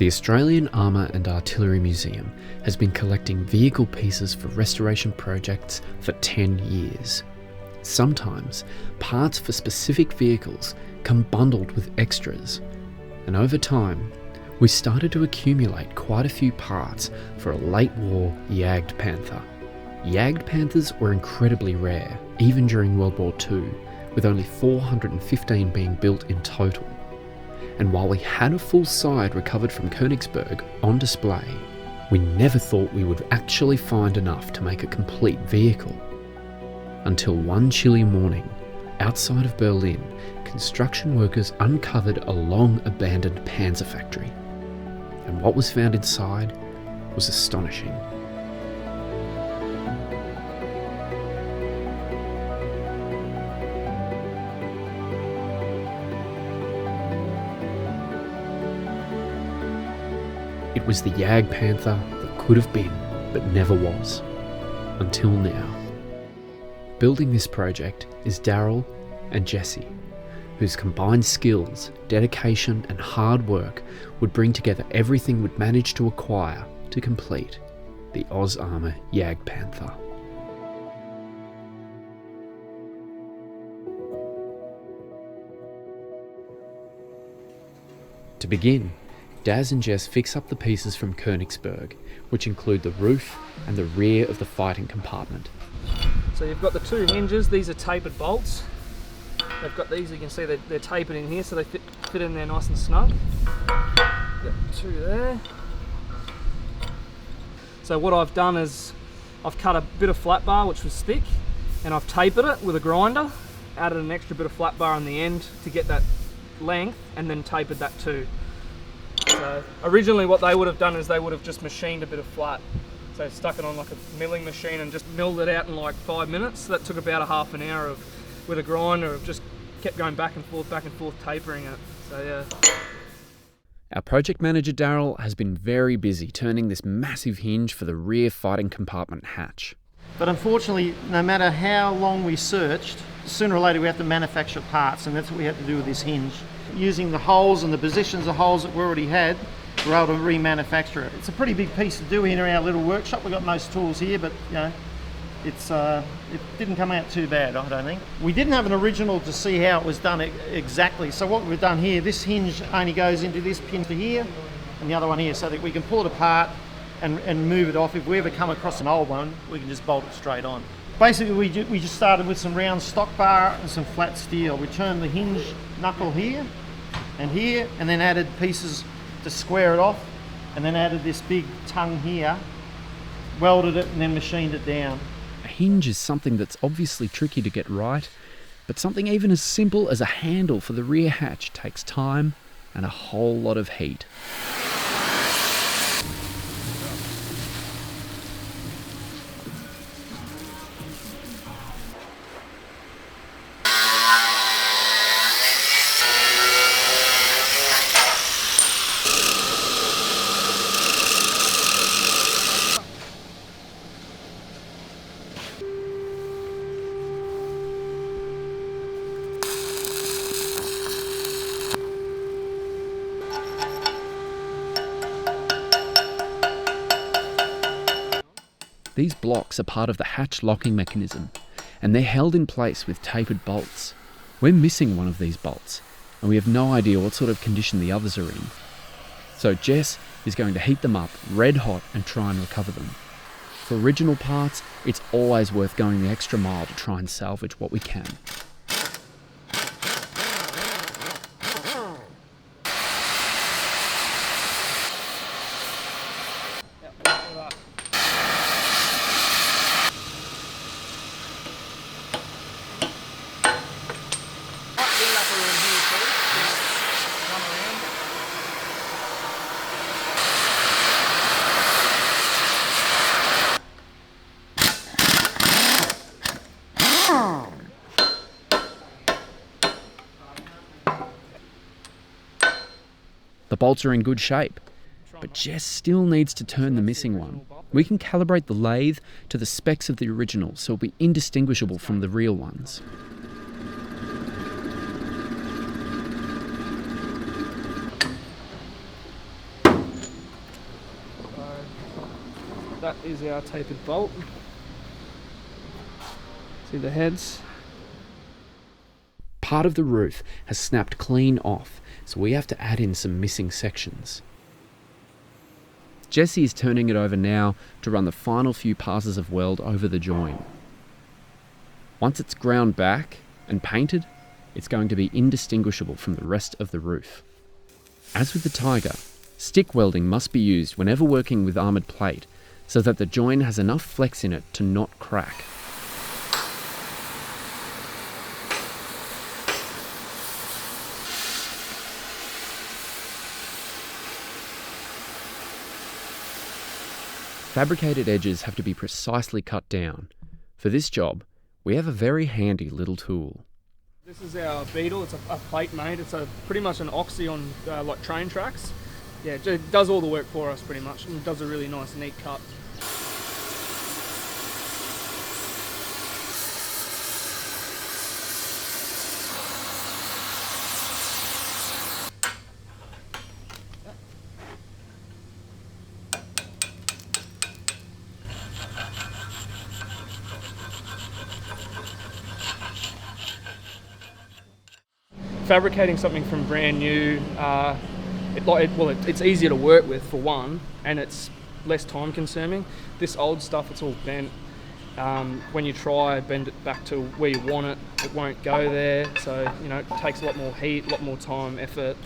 The Australian Armour and Artillery Museum has been collecting vehicle pieces for restoration projects for 10 years. Sometimes, parts for specific vehicles come bundled with extras, and over time, we started to accumulate quite a few parts for a late-war Jagdpanther. Jagdpanthers were incredibly rare, even during World War II, with only 415 being built in total. And while we had a full side recovered from Königsberg on display, we never thought we would actually find enough to make a complete vehicle. Until one chilly morning, outside of Berlin, construction workers uncovered a long-abandoned Panzer factory. And what was found inside was astonishing. It was the Jagdpanther that could have been, but never was. Until now. Building this project is Daryl and Jesse, whose combined skills, dedication and hard work would bring together everything we'd managed to acquire to complete the AusArmour Jagdpanther. To begin, Daz and Jess fix up the pieces from Königsberg, which include the roof and the rear of the fighting compartment. So you've got the two hinges, these are tapered bolts. They've got these, you can see they're tapered in here so they fit in there nice and snug. Got two there. So what I've done is I've cut a bit of flat bar which was thick and I've tapered it with a grinder, added an extra bit of flat bar on the end to get that length and then tapered that too. So originally what they would have done is they would have just machined a bit of flat. So stuck it on like a milling machine and just milled it out in like 5 minutes. So that took about a half an hour with a grinder of just kept going back and forth, tapering it. So yeah. Our project manager Daryl has been very busy turning this massive hinge for the rear fighting compartment hatch. But unfortunately, no matter how long we searched, sooner or later we have to manufacture parts, and that's what we had to do with this hinge. Using the holes and the positions of holes that we already had, we're able to remanufacture it. It's a pretty big piece to do in our little workshop. We've got most tools here, but you know, it didn't come out too bad, I don't think. We didn't have an original to see how it was done exactly. So what we've done here, this hinge only goes into this pin to here, and the other one here, so that we can pull it apart and move it off. If we ever come across an old one, we can just bolt it straight on. Basically, we just started with some round stock bar and some flat steel. We turned the hinge knuckle here, and then added pieces to square it off, and then added this big tongue here, welded it and then machined it down. A hinge is something that's obviously tricky to get right, but something even as simple as a handle for the rear hatch takes time and a whole lot of heat. These blocks are part of the hatch locking mechanism, and they're held in place with tapered bolts. We're missing one of these bolts, and we have no idea what sort of condition the others are in. So Jess is going to heat them up red hot and try and recover them. For original parts, it's always worth going the extra mile to try and salvage what we can. The bolts are in good shape, but Jess still needs to turn the missing one. We can calibrate the lathe to the specs of the original, so it'll be indistinguishable from the real ones. that is our tapered bolt. See the heads? Part of the roof has snapped clean off, so we have to add in some missing sections. Jesse is turning it over now to run the final few passes of weld over the join. Once it's ground back and painted, it's going to be indistinguishable from the rest of the roof. As with the Tiger, stick welding must be used whenever working with armoured plate so that the join has enough flex in it to not crack. Fabricated edges have to be precisely cut down. For this job, we have a very handy little tool. This is our beetle. It's a plate made. It's pretty much an oxy on like train tracks. Yeah, it does all the work for us pretty much, and it does a really nice, neat cut. Fabricating something from brand new, it's easier to work with for one, and it's less time consuming. This old stuff, it's all bent. When you try bend it back to where you want it, it won't go there. So it takes a lot more heat, a lot more time, effort.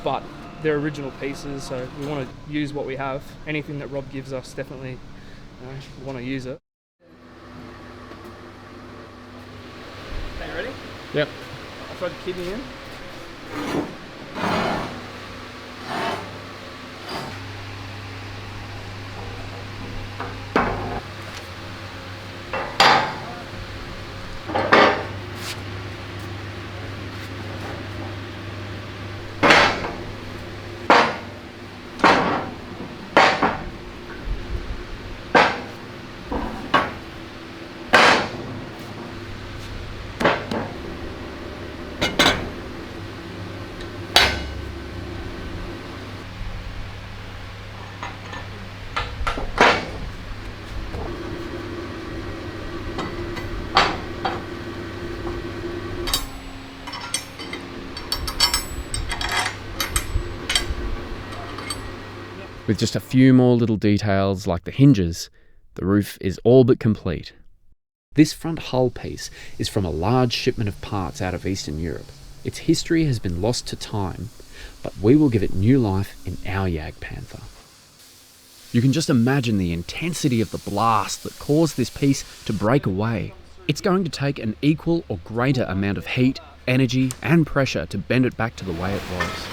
But they're original pieces, so we want to use what we have. Anything that Rob gives us, definitely we want to use it. Okay, ready? Yep. I'll throw the kidney in. With just a few more little details like the hinges, the roof is all but complete. This front hull piece is from a large shipment of parts out of Eastern Europe. Its history has been lost to time, but we will give it new life in our Jagdpanther. You can just imagine the intensity of the blast that caused this piece to break away. It's going to take an equal or greater amount of heat, energy and pressure to bend it back to the way it was.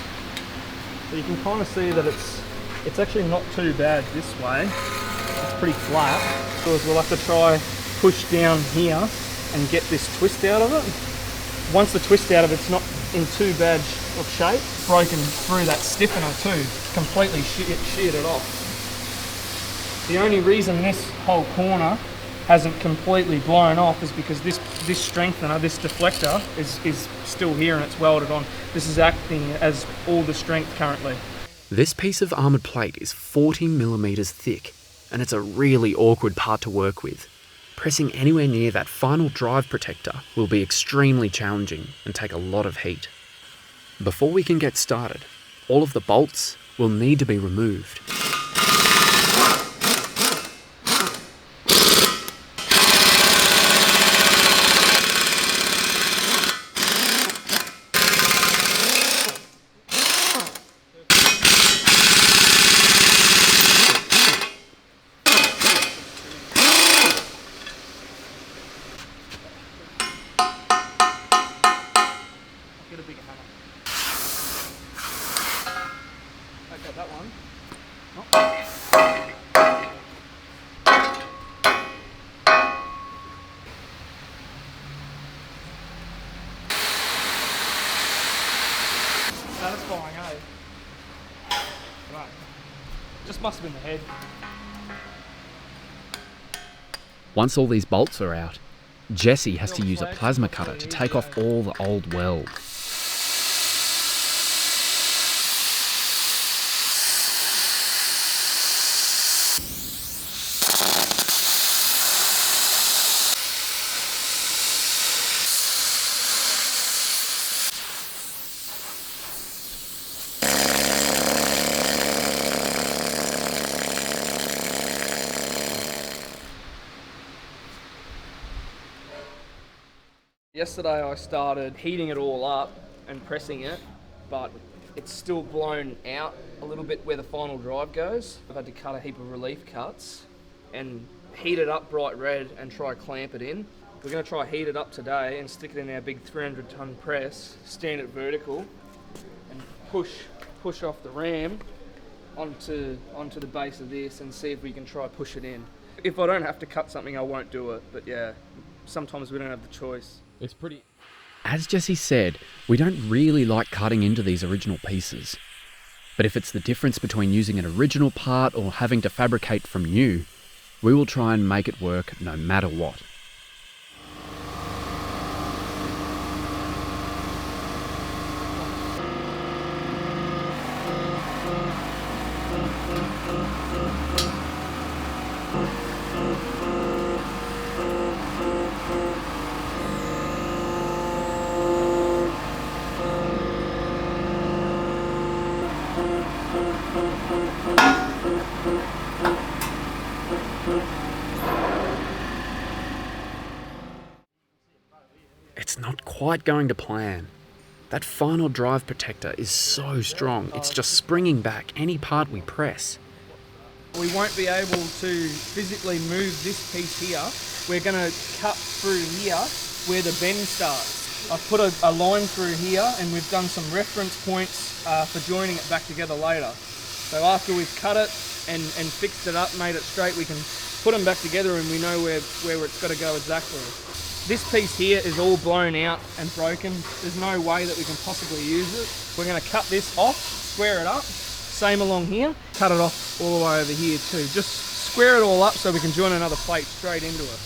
So you can kind of see that it's actually not too bad this way. It's pretty flat. So we'll have to try push down here and get this twist out of it. Once the twist out of it's not in too bad of shape, it's broken through that stiffener too, completely sheared it off. The only reason this whole corner hasn't completely blown off is because this strengthener, this deflector, is still here and it's welded on. This is acting as all the strength currently. This piece of armoured plate is 40mm thick, and it's a really awkward part to work with. Pressing anywhere near that final drive protector will be extremely challenging and take a lot of heat. Before we can get started, all of the bolts will need to be removed. Get a bigger hammer. Okay, that one. Oh. Satisfying, eh? Right. Just must have been the head. Once all these bolts are out, Jesse has to use a plasma cutter to take off all the old weld. Yesterday I started heating it all up and pressing it, but it's still blown out a little bit where the final drive goes. I've had to cut a heap of relief cuts and heat it up bright red and try clamp it in. We're going to try heat it up today and stick it in our big 300 ton press, stand it vertical and push off the ram onto the base of this and see if we can try push it in. If I don't have to cut something, I won't do it, but yeah, sometimes we don't have the choice. It's pretty... As Jesse said, we don't really like cutting into these original pieces. But if it's the difference between using an original part or having to fabricate from new, we will try and make it work no matter what. It's not quite going to plan. That final drive protector is so strong, it's just springing back any part we press. We won't be able to physically move this piece here. We're going to cut through here where the bend starts. I've put a line through here and we've done some reference points for joining it back together later. So after we've cut it and fixed it up, made it straight, we can put them back together and we know where it's got to go exactly. This piece here is all blown out and broken. There's no way that we can possibly use it. We're going to cut this off, square it up, same along here, cut it off all the way over here too. Just square it all up so we can join another plate straight into it.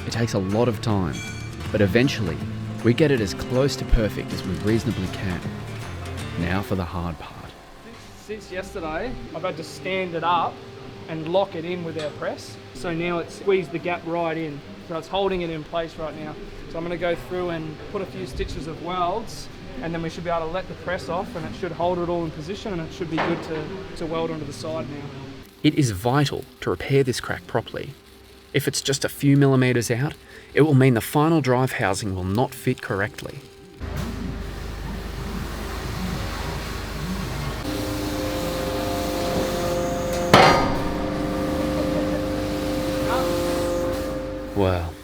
It takes a lot of time, but eventually we get it as close to perfect as we reasonably can. Now for the hard part. Since yesterday, I've had to stand it up and lock it in with our press. So now it's squeezed the gap right in. So it's holding it in place right now. So I'm going to go through and put a few stitches of welds and then we should be able to let the press off and it should hold it all in position and it should be good to weld onto the side now. It is vital to repair this crack properly. If it's just a few millimetres out, it will mean the final drive housing will not fit correctly. Well,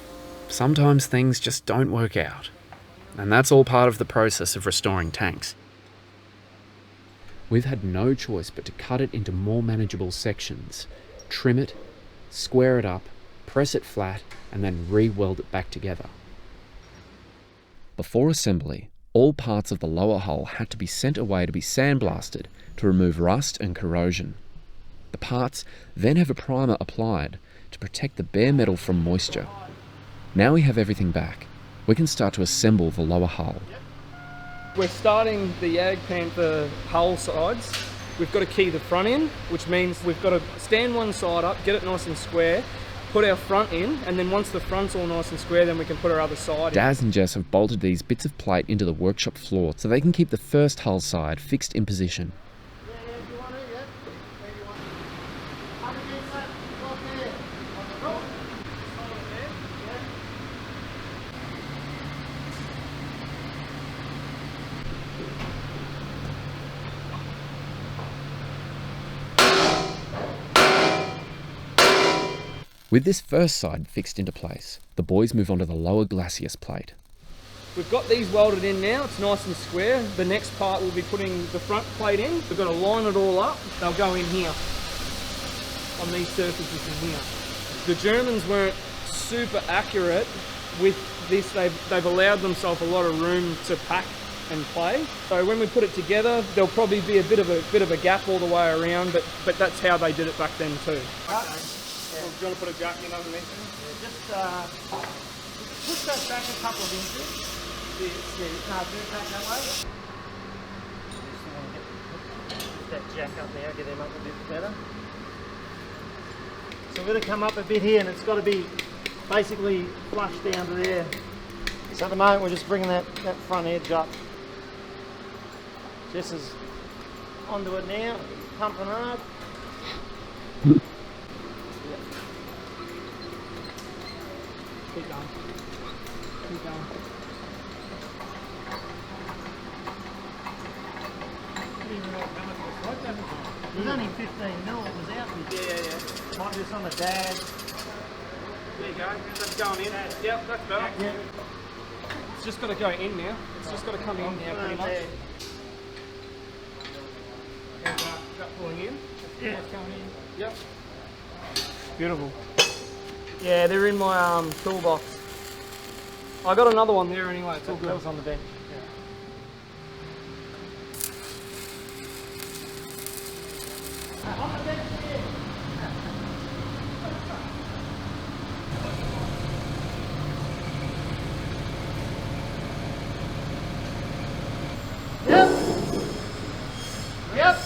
sometimes things just don't work out, and that's all part of the process of restoring tanks. We've had no choice but to cut it into more manageable sections, trim it, square it up, press it flat, and then re-weld it back together. Before assembly, all parts of the lower hull had to be sent away to be sandblasted to remove rust and corrosion. The parts then have a primer applied to protect the bare metal from moisture. Now we have everything back, we can start to assemble the lower hull. We're starting the Jagdpanther hull sides. We've got to key the front in, which means we've got to stand one side up, get it nice and square, put our front in, and then once the front's all nice and square, then we can put our other side in. Daz and Jess have bolted these bits of plate into the workshop floor so they can keep the first hull side fixed in position. With this first side fixed into place, the boys move on to the lower glacis plate. We've got these welded in now, it's nice and square. The next part we'll be putting the front plate in. We've got to line it all up. They'll go in here, on these surfaces in here. The Germans weren't super accurate with this. They've allowed themselves a lot of room to pack and play. So when we put it together, there'll probably be a bit of a gap all the way around, but that's how they did it back then too. Do you want to put a jack in underneath? Yeah, just push that back a couple of inches. Yeah, do it back that way. Just want to get that jack up there, get him up a bit better. So we're going to come up a bit here, and it's got to be basically flush down to there. So at the moment we're just bringing that front edge up. Jess is onto it now, pumping hard. Keep going. Keep going. It was only 15 mil it was out with. Yeah. Might be just on the dad. There you go. That's going in. Yep, that's better. Yeah. It's just got to go in now. It's just got to come in now pretty much. And that pulling in. Yeah. That's going in. Yep. Beautiful. Yeah, they're in my toolbox. I got another one there anyway. It's all good. That was on the bench. On the bench here. Yep.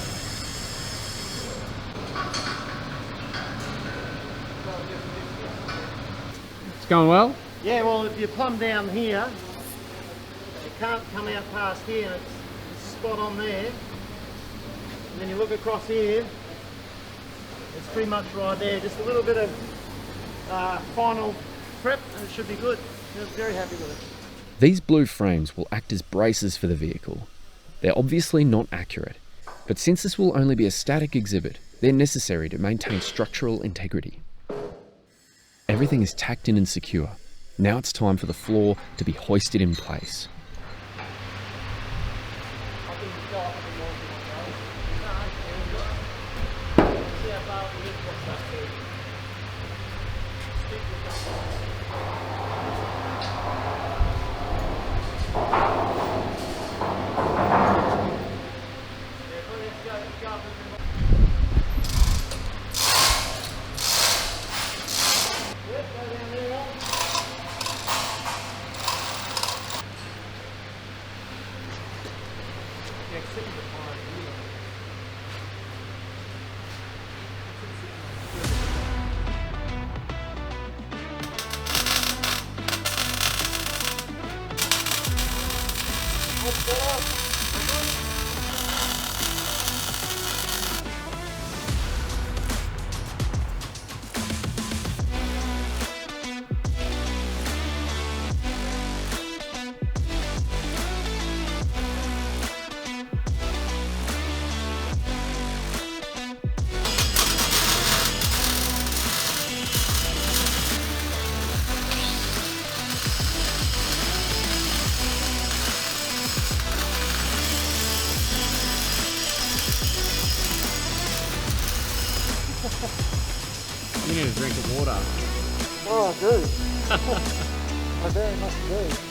It's going well? Yeah, well, if you plumb down here, you can't come out past here, and it's spot on there. And then you look across here, it's pretty much right there. Just a little bit of final prep, and it should be good. I'm very happy with it. These blue frames will act as braces for the vehicle. They're obviously not accurate, but since this will only be a static exhibit, they're necessary to maintain structural integrity. Everything is tacked in and secure. Now it's time for the floor to be hoisted in place. You need a drink of water. Oh, I do. I very much do.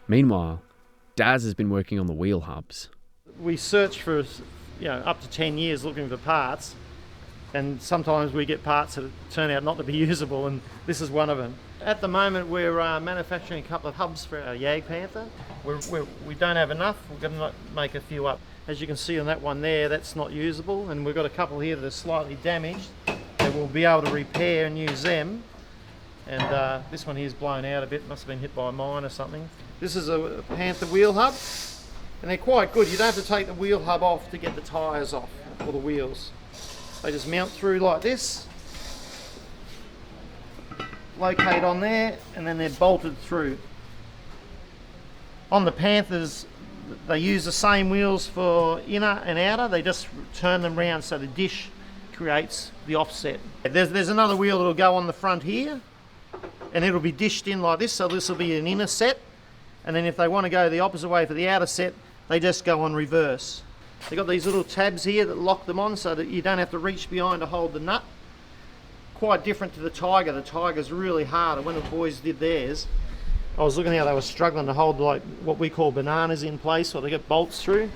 Meanwhile, Daz has been working on the wheel hubs. We search for, up to 10 years looking for parts, and sometimes we get parts that turn out not to be usable, and this is one of them. At the moment we're manufacturing a couple of hubs for our Jagdpanther. We don't have enough, we're going to make a few up. As you can see on that one there, that's not usable, and we've got a couple here that are slightly damaged that we'll be able to repair and use them. And this one here's blown out a bit, must have been hit by a mine or something. This is a Panther Wheel Hub, and they're quite good. You don't have to take the wheel hub off to get the tyres off, or the wheels. They just mount through like this, locate on there, and then they're bolted through. On the Panthers, they use the same wheels for inner and outer, they just turn them round so the dish creates the offset. There's another wheel that'll go on the front here, and it'll be dished in like this, so this will be an inner set, and then if they want to go the opposite way for the outer set, they just go on reverse. They've got these little tabs here that lock them on so that you don't have to reach behind to hold the nut. Quite different to the Tiger. The Tiger's really hard, and when the boys did theirs, I was looking how they were struggling to hold like what we call bananas in place, or they get bolts through.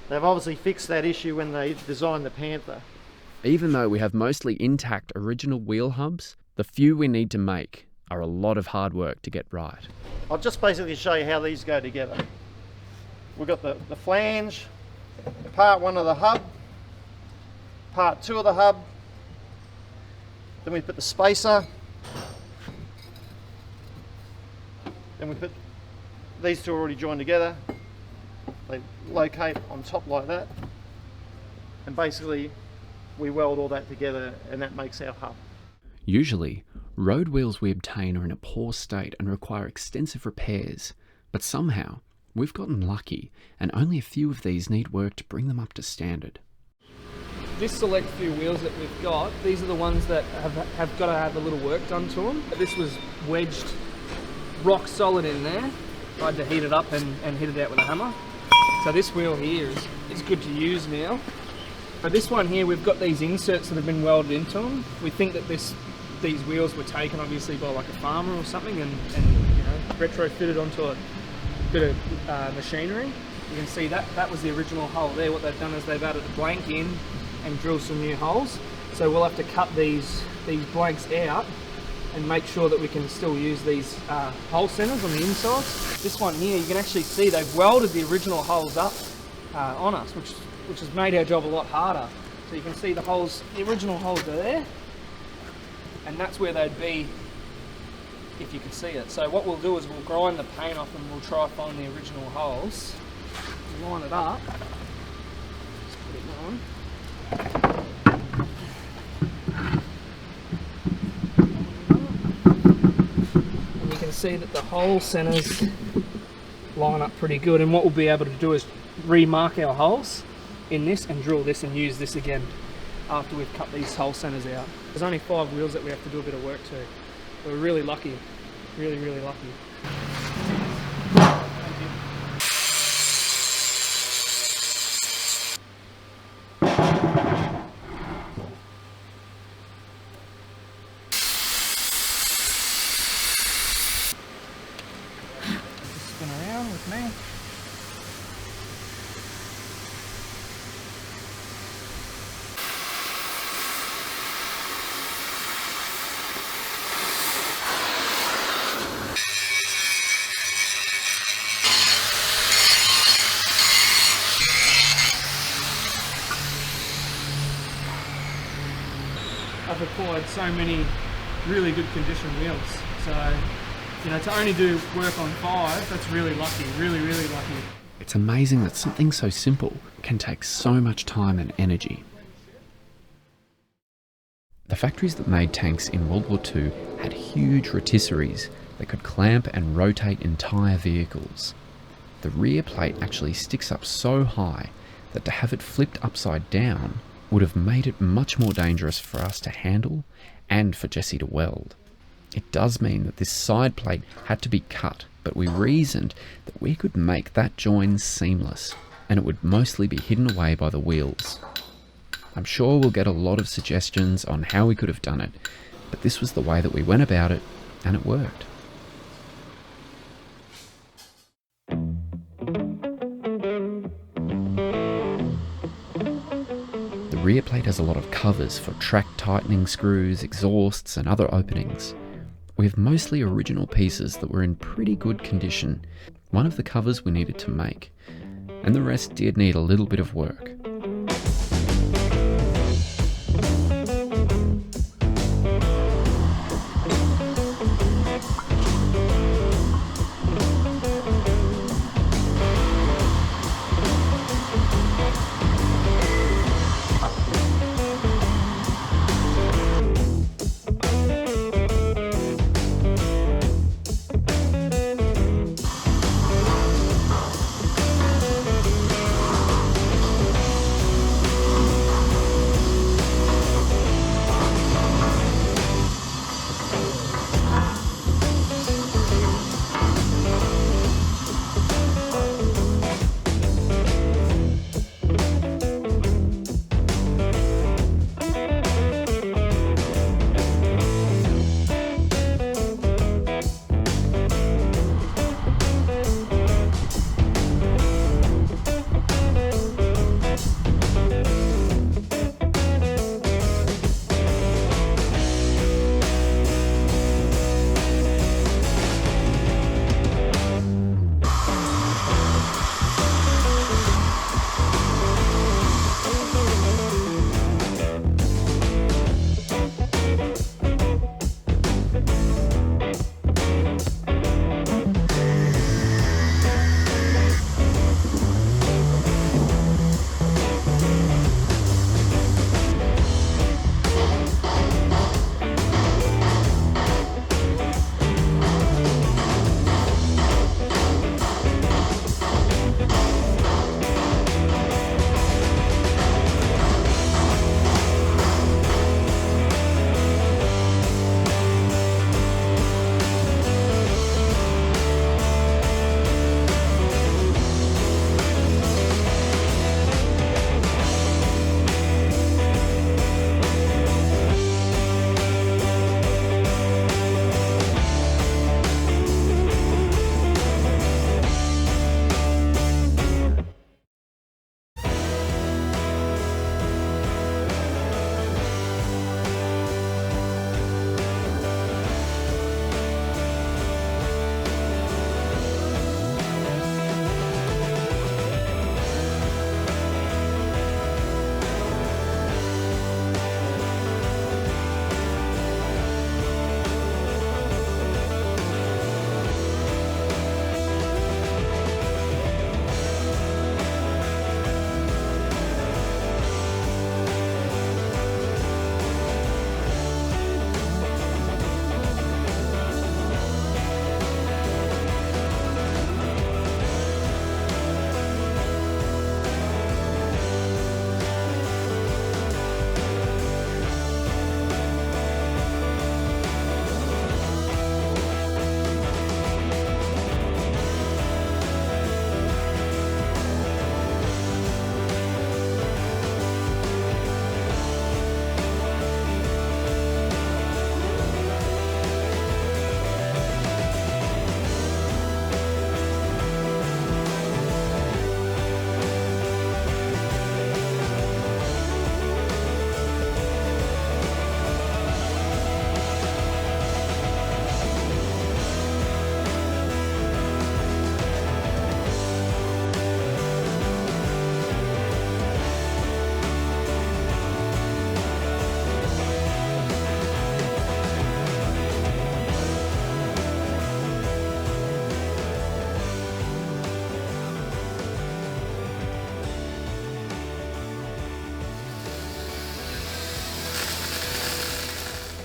They've obviously fixed that issue when they designed the Panther. Even though we have mostly intact original wheel hubs, the few we need to make are a lot of hard work to get right. I'll just basically show you how these go together. We've got the flange, part 1 of the hub, part 2 of the hub, then we put the spacer, then we put these two already joined together, they locate on top like that, and basically we weld all that together and that makes our hub. Usually, road wheels we obtain are in a poor state and require extensive repairs, but somehow we've gotten lucky and only a few of these need work to bring them up to standard. This select few wheels that we've got, these are the ones that have got to have a little work done to them. This was wedged rock solid in there. I had to heat it up and hit it out with a hammer. So this wheel here is good to use now. But this one here, we've got these inserts that have been welded into them. We think that these wheels were taken obviously by like a farmer or something and retrofitted onto a bit of machinery. You can see that was the original hole there. What they've done is they've added a blank in and drilled some new holes. So we'll have to cut these blanks out and make sure that we can still use these hole centers on the insides. This one here, you can actually see they've welded the original holes up on us, which has made our job a lot harder. So you can see the original holes are there, and that's where they'd be if you could see it. So what we'll do is we'll grind the paint off and we'll try to find the original holes, line it up, just put it on. And you can see that the hole centers line up pretty good, and what we'll be able to do is remark our holes in this and drill this and use this again after we've cut these hole centers out. There's only 5 wheels that we have to do a bit of work to. We're really lucky, really lucky. Just spin around with me. I've acquired so many really good condition wheels, so to only do work on 5, that's really lucky, really lucky. It's amazing that something so simple can take so much time and energy. The factories that made tanks in World War II had huge rotisseries that could clamp and rotate entire vehicles. The rear plate actually sticks up so high that to have it flipped upside down would have made it much more dangerous for us to handle and for Jesse to weld. It does mean that this side plate had to be cut, but we reasoned that we could make that join seamless and it would mostly be hidden away by the wheels. I'm sure we'll get a lot of suggestions on how we could have done it, but this was the way that we went about it and it worked. rear plate has a lot of covers for track tightening screws, exhausts and other openings. We have mostly original pieces that were in pretty good condition. One of the covers we needed to make, and the rest did need a little bit of work.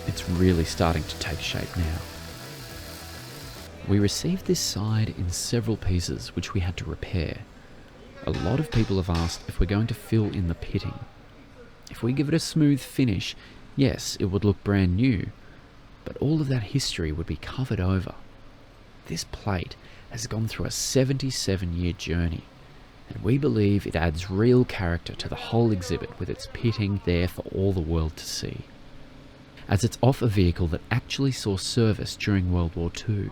It's really starting to take shape now. We received this side in several pieces which we had to repair. A lot of people have asked if we're going to fill in the pitting. If we give it a smooth finish, yes, it would look brand new, but all of that history would be covered over. This plate has gone through a 77-year journey, and we believe it adds real character to the whole exhibit with its pitting there for all the world to see. As it's off a vehicle that actually saw service during World War II,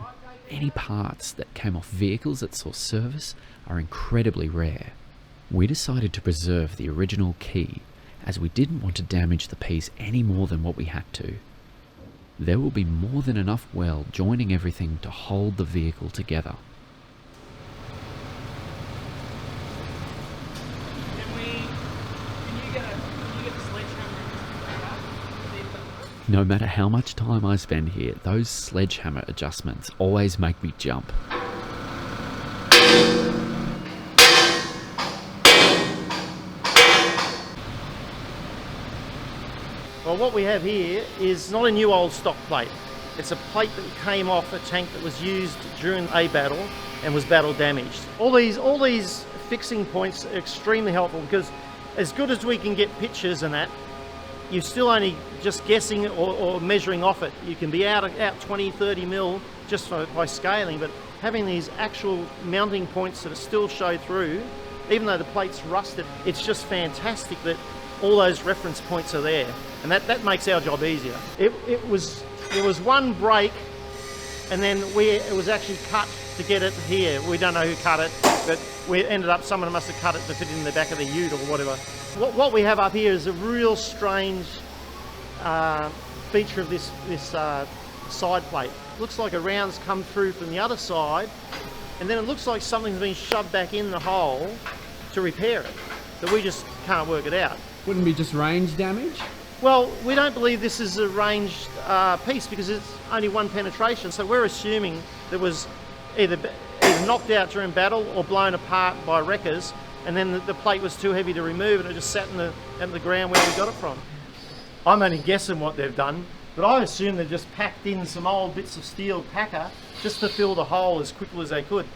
any parts that came off vehicles that saw service are incredibly rare. We decided to preserve the original key as we didn't want to damage the piece any more than what we had to. There will be more than enough weld joining everything to hold the vehicle together. No matter how much time I spend here, those sledgehammer adjustments always make me jump. Well, what we have here is not a new old stock plate. It's a plate that came off a tank that was used during a battle and was battle damaged. All these fixing points are extremely helpful, because as good as we can get pictures and that, you're still only just guessing or measuring off it. You can be out 20, 30 mil just by scaling, but having these actual mounting points that still show through, even though the plate's rusted, it's just fantastic that all those reference points are there, and that makes our job easier. There was one break, and then it was actually cut to get it here. We don't know who cut it, but we ended up, someone must have cut it to fit in the back of the ute or whatever. What we have up here is a real strange feature of this side plate. Looks like a round's come through from the other side, and then it looks like something's been shoved back in the hole to repair it, but we just can't work it out. Wouldn't be just range damage? Well, we don't believe this is a ranged piece, because it's only one penetration, so we're assuming that was either knocked out during battle or blown apart by wreckers, and then the plate was too heavy to remove and it just sat in the ground where we got it from. I'm only guessing what they've done, but I assume they've just packed in some old bits of steel packer just to fill the hole as quickly as they could.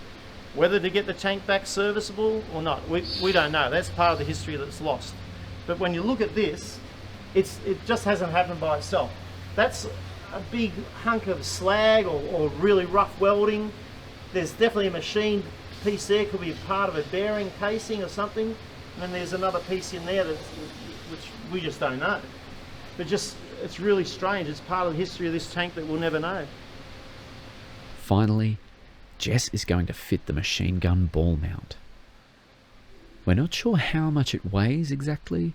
Whether to get the tank back serviceable or not, we don't know. That's part of the history that's lost. But when you look at this, it just hasn't happened by itself. That's a big hunk of slag or really rough welding. There's definitely a machined piece there, could be a part of a bearing casing or something. And then there's another piece in there which we just don't know. But it's really strange. It's part of the history of this tank that we'll never know. Finally, Jess is going to fit the machine gun ball mount. We're not sure how much it weighs exactly,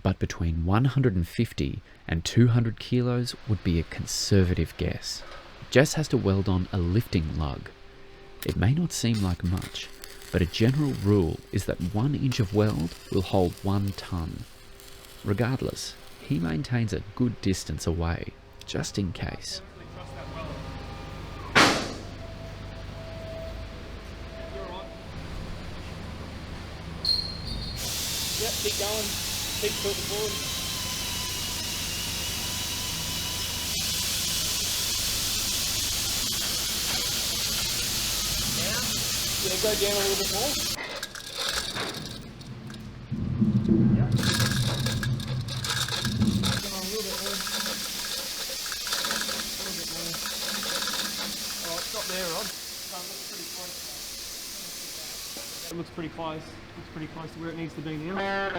but between 150 and 200 kilos would be a conservative guess. Jess has to weld on a lifting lug. It may not seem like much, but a general rule is that 1 inch of weld will hold 1 ton. Regardless, he maintains a good distance away, just in case. Yep, keep going. Keep tilting forward. Yeah, go down a little bit more. Yep. Come on, a little bit more. A little bit more. Oh, stop there, Rod. It looks pretty close. Looks pretty close to where it needs to be now.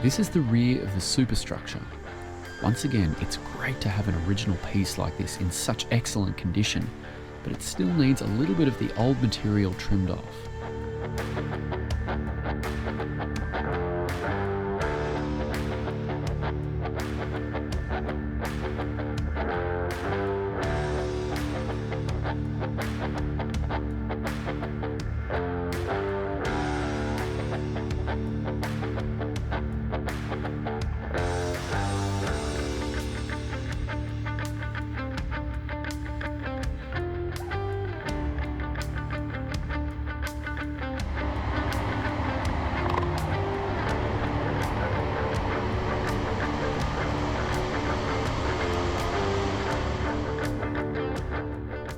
This is the rear of the Superstructure. Once again, it's great to have an original piece like this in such excellent condition, but it still needs a little bit of the old material trimmed off.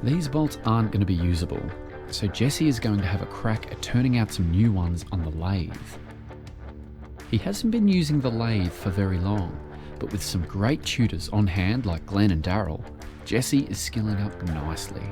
These bolts aren't going to be usable, so Jesse is going to have a crack at turning out some new ones on the lathe. He hasn't been using the lathe for very long, but with some great tutors on hand like Glenn and Daryl, Jesse is skilling up nicely.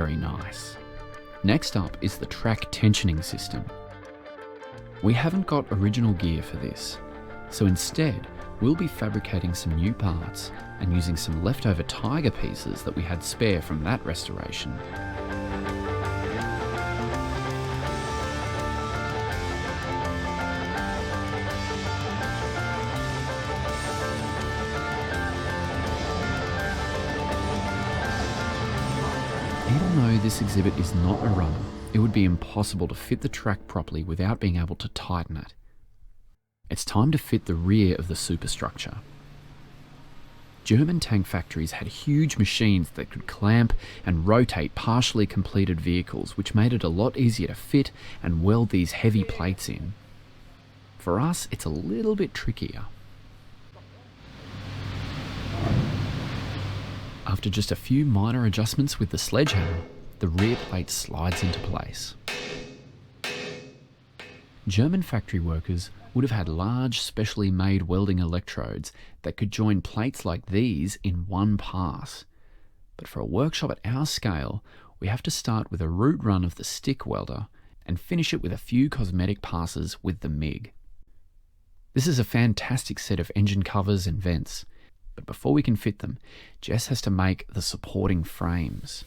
very nice. Next up is the track tensioning system. We haven't got original gear for this, so instead we'll be fabricating some new parts and using some leftover tiger pieces that we had spare from that restoration. Even though this exhibit is not a runner, it would be impossible to fit the track properly without being able to tighten it. It's time to fit the rear of the superstructure. German tank factories had huge machines that could clamp and rotate partially completed vehicles, which made it a lot easier to fit and weld these heavy plates in. For us, it's a little bit trickier. After just a few minor adjustments with the sledgehammer, the rear plate slides into place. German factory workers would have had large, specially made welding electrodes that could join plates like these in one pass. But for a workshop at our scale, we have to start with a root run of the stick welder and finish it with a few cosmetic passes with the MIG. This is a fantastic set of engine covers and vents, but before we can fit them, Jess has to make the supporting frames.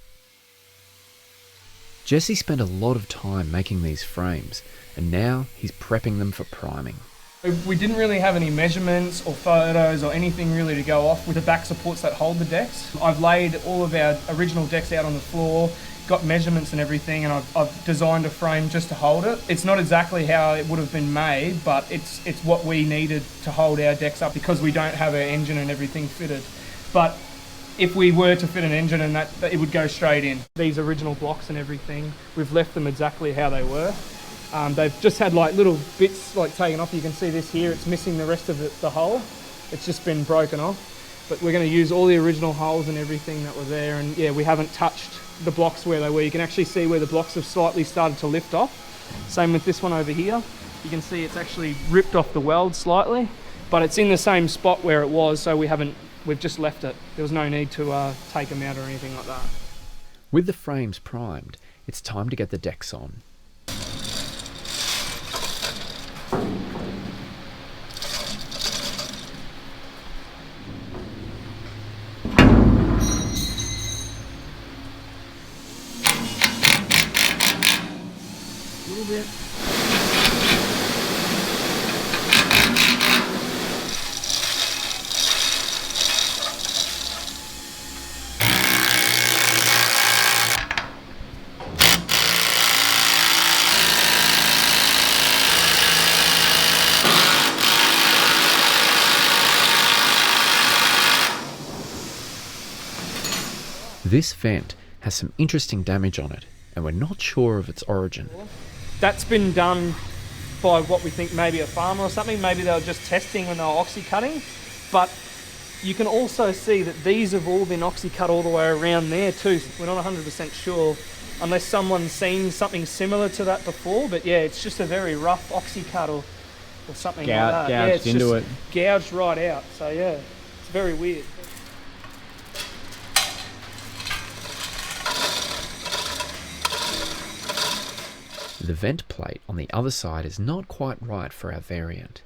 Jesse spent a lot of time making these frames, and now he's prepping them for priming. We didn't really have any measurements or photos or anything really to go off with the back supports that hold the decks. I've laid all of our original decks out on the floor, got measurements and everything, and I've designed a frame just to hold it. It's not exactly how it would have been made, but it's what we needed to hold our decks up because we don't have our engine and everything fitted. But if we were to fit an engine and that it would go straight in. These original blocks and everything, we've left them exactly how they were. They've just had like little bits like taken off. You can see this here, it's missing the rest of the hull. It's just been broken off. But we're going to use all the original hulls and everything that were there, and yeah, we haven't touched the blocks where they were. You can actually see where the blocks have slightly started to lift off. Same with this one over here. You can see it's actually ripped off the weld slightly, but it's in the same spot where it was, so we've just left it. There was no need to take them out or anything like that. With the frames primed, it's time to get the decks on. A little bit. This vent has some interesting damage on it, and we're not sure of its origin. That's been done by what we think maybe a farmer or something. Maybe they were just testing when they were oxy-cutting. But you can also see that these have all been oxy-cut all the way around there too. We're not 100% sure, unless someone's seen something similar to that before. But yeah, it's just a very rough oxy-cut or something like that. Gouged yeah, it's into just it. Gouged right out. So yeah, it's very weird. The vent plate on the other side is not quite right for our variant.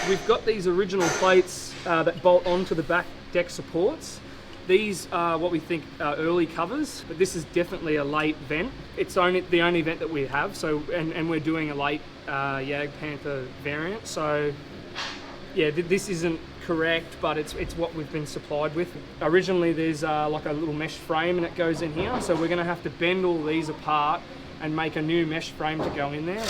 We've got these original plates that bolt onto the back deck supports. These are what we think are early covers, but this is definitely a late vent. It's the only vent that we have, so and we're doing a late Jagdpanther variant. So yeah, this isn't correct, but it's what we've been supplied with. Originally there's like a little mesh frame and it goes in here, so we're going to have to bend all these apart and make a new mesh frame to go in there.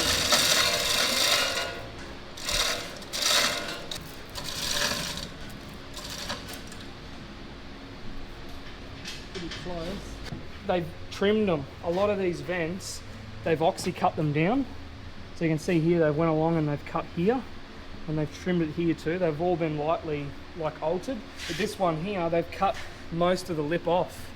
Pretty close. They've trimmed them. A lot of these vents, they've oxy cut them down. So you can see here they went along and they've cut here, and they've trimmed it here too. They've all been lightly altered. But this one here, they've cut most of the lip off.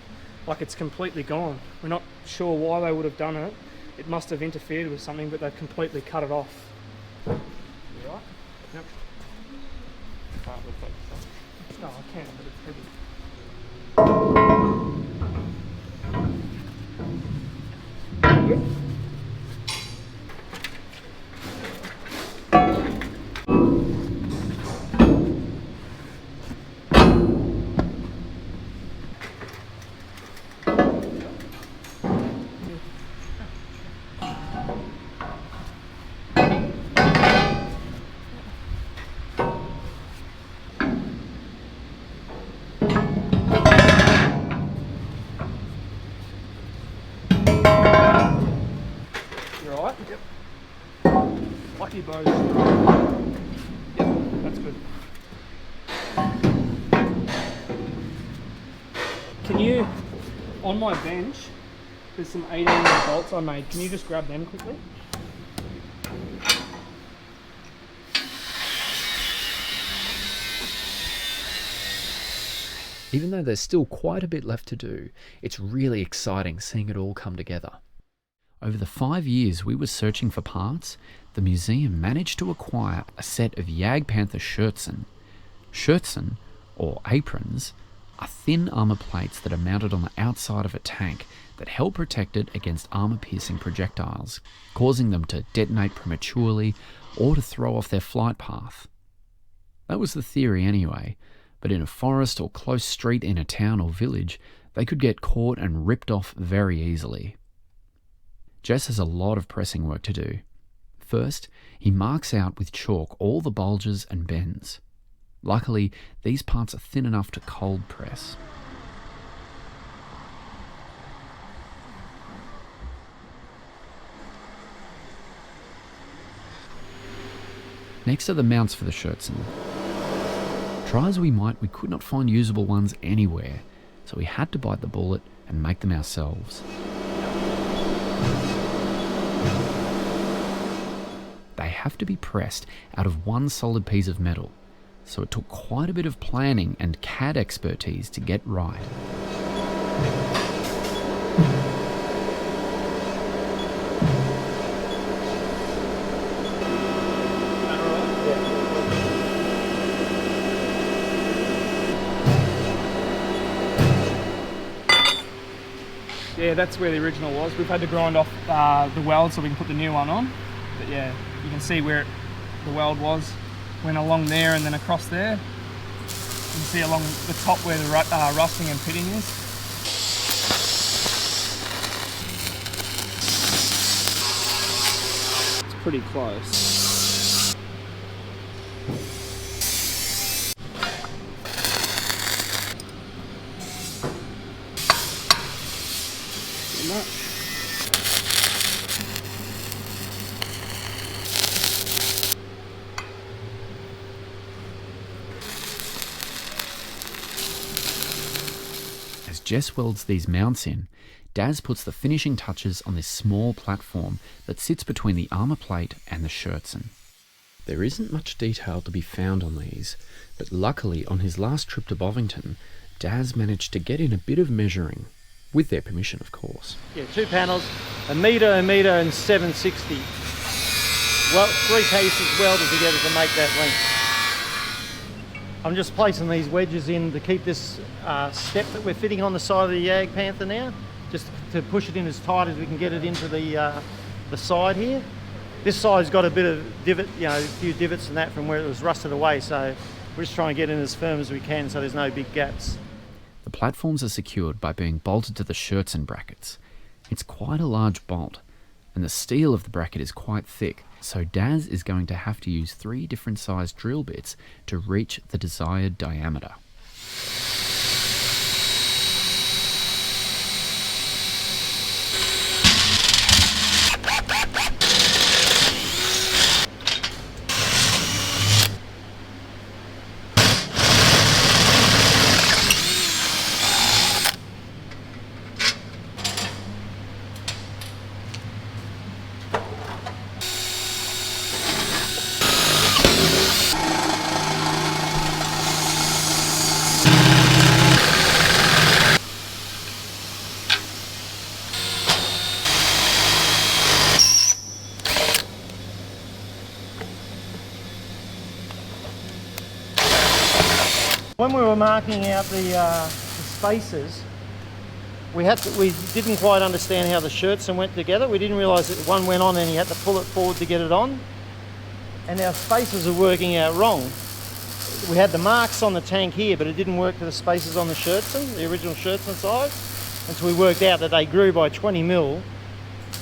Like it's completely gone. We're not sure why they would have done it. It must have interfered with something, but they've completely cut it off. You right? Yep. Can't lift that. No, I can, but it's heavy. Lucky bows. Yep, that's good. Can you, on my bench, there's some 18-inch bolts I made. Can you just grab them quickly? Even though there's still quite a bit left to do, it's really exciting seeing it all come together. Over the 5 years we were searching for parts, the museum managed to acquire a set of Jagdpanther Schürzen. Schürzen, or aprons, are thin armour plates that are mounted on the outside of a tank that help protect it against armour-piercing projectiles, causing them to detonate prematurely or to throw off their flight path. That was the theory anyway, but in a forest or close street in a town or village, they could get caught and ripped off very easily. Jess has a lot of pressing work to do. First, he marks out with chalk all the bulges and bends. Luckily, these parts are thin enough to cold press. Next are the mounts for the Schürzen. Try as we might, we could not find usable ones anywhere, so we had to bite the bullet and make them ourselves. They have to be pressed out of one solid piece of metal, so it took quite a bit of planning and CAD expertise to get right. Yeah, that's where the original was. We've had to grind off the weld so we can put the new one on. But yeah, you can see where the weld was. Went along there and then across there. You can see along the top where the rusting and pitting is. It's pretty close. As Jess welds these mounts in, Daz puts the finishing touches on this small platform that sits between the armour plate and the Schürzen. There isn't much detail to be found on these, but luckily on his last trip to Bovington, Daz managed to get in a bit of measuring, with their permission of course. Yeah, 2 panels, a metre, and 760. Well, 3 pieces welded together to make that length. I'm just placing these wedges in to keep this step that we're fitting on the side of the Jagdpanther now, just to push it in as tight as we can get it into the side here. This side's got a bit of divot, you know, a few divots and that from where it was rusted away, so we're just trying to get in as firm as we can so there's no big gaps. The platforms are secured by being bolted to the Schürzen brackets. It's quite a large bolt, and the steel of the bracket is quite thick, so Daz is going to have to use 3 different sized drill bits to reach the desired diameter. When we were marking out the spaces, we didn't quite understand how the shirts went together. We didn't realise that one went on and you had to pull it forward to get it on. And our spaces are working out wrong. We had the marks on the tank here, but it didn't work for the spaces on the shirtson, the original shirtson size. And so we worked out that they grew by 20 mil,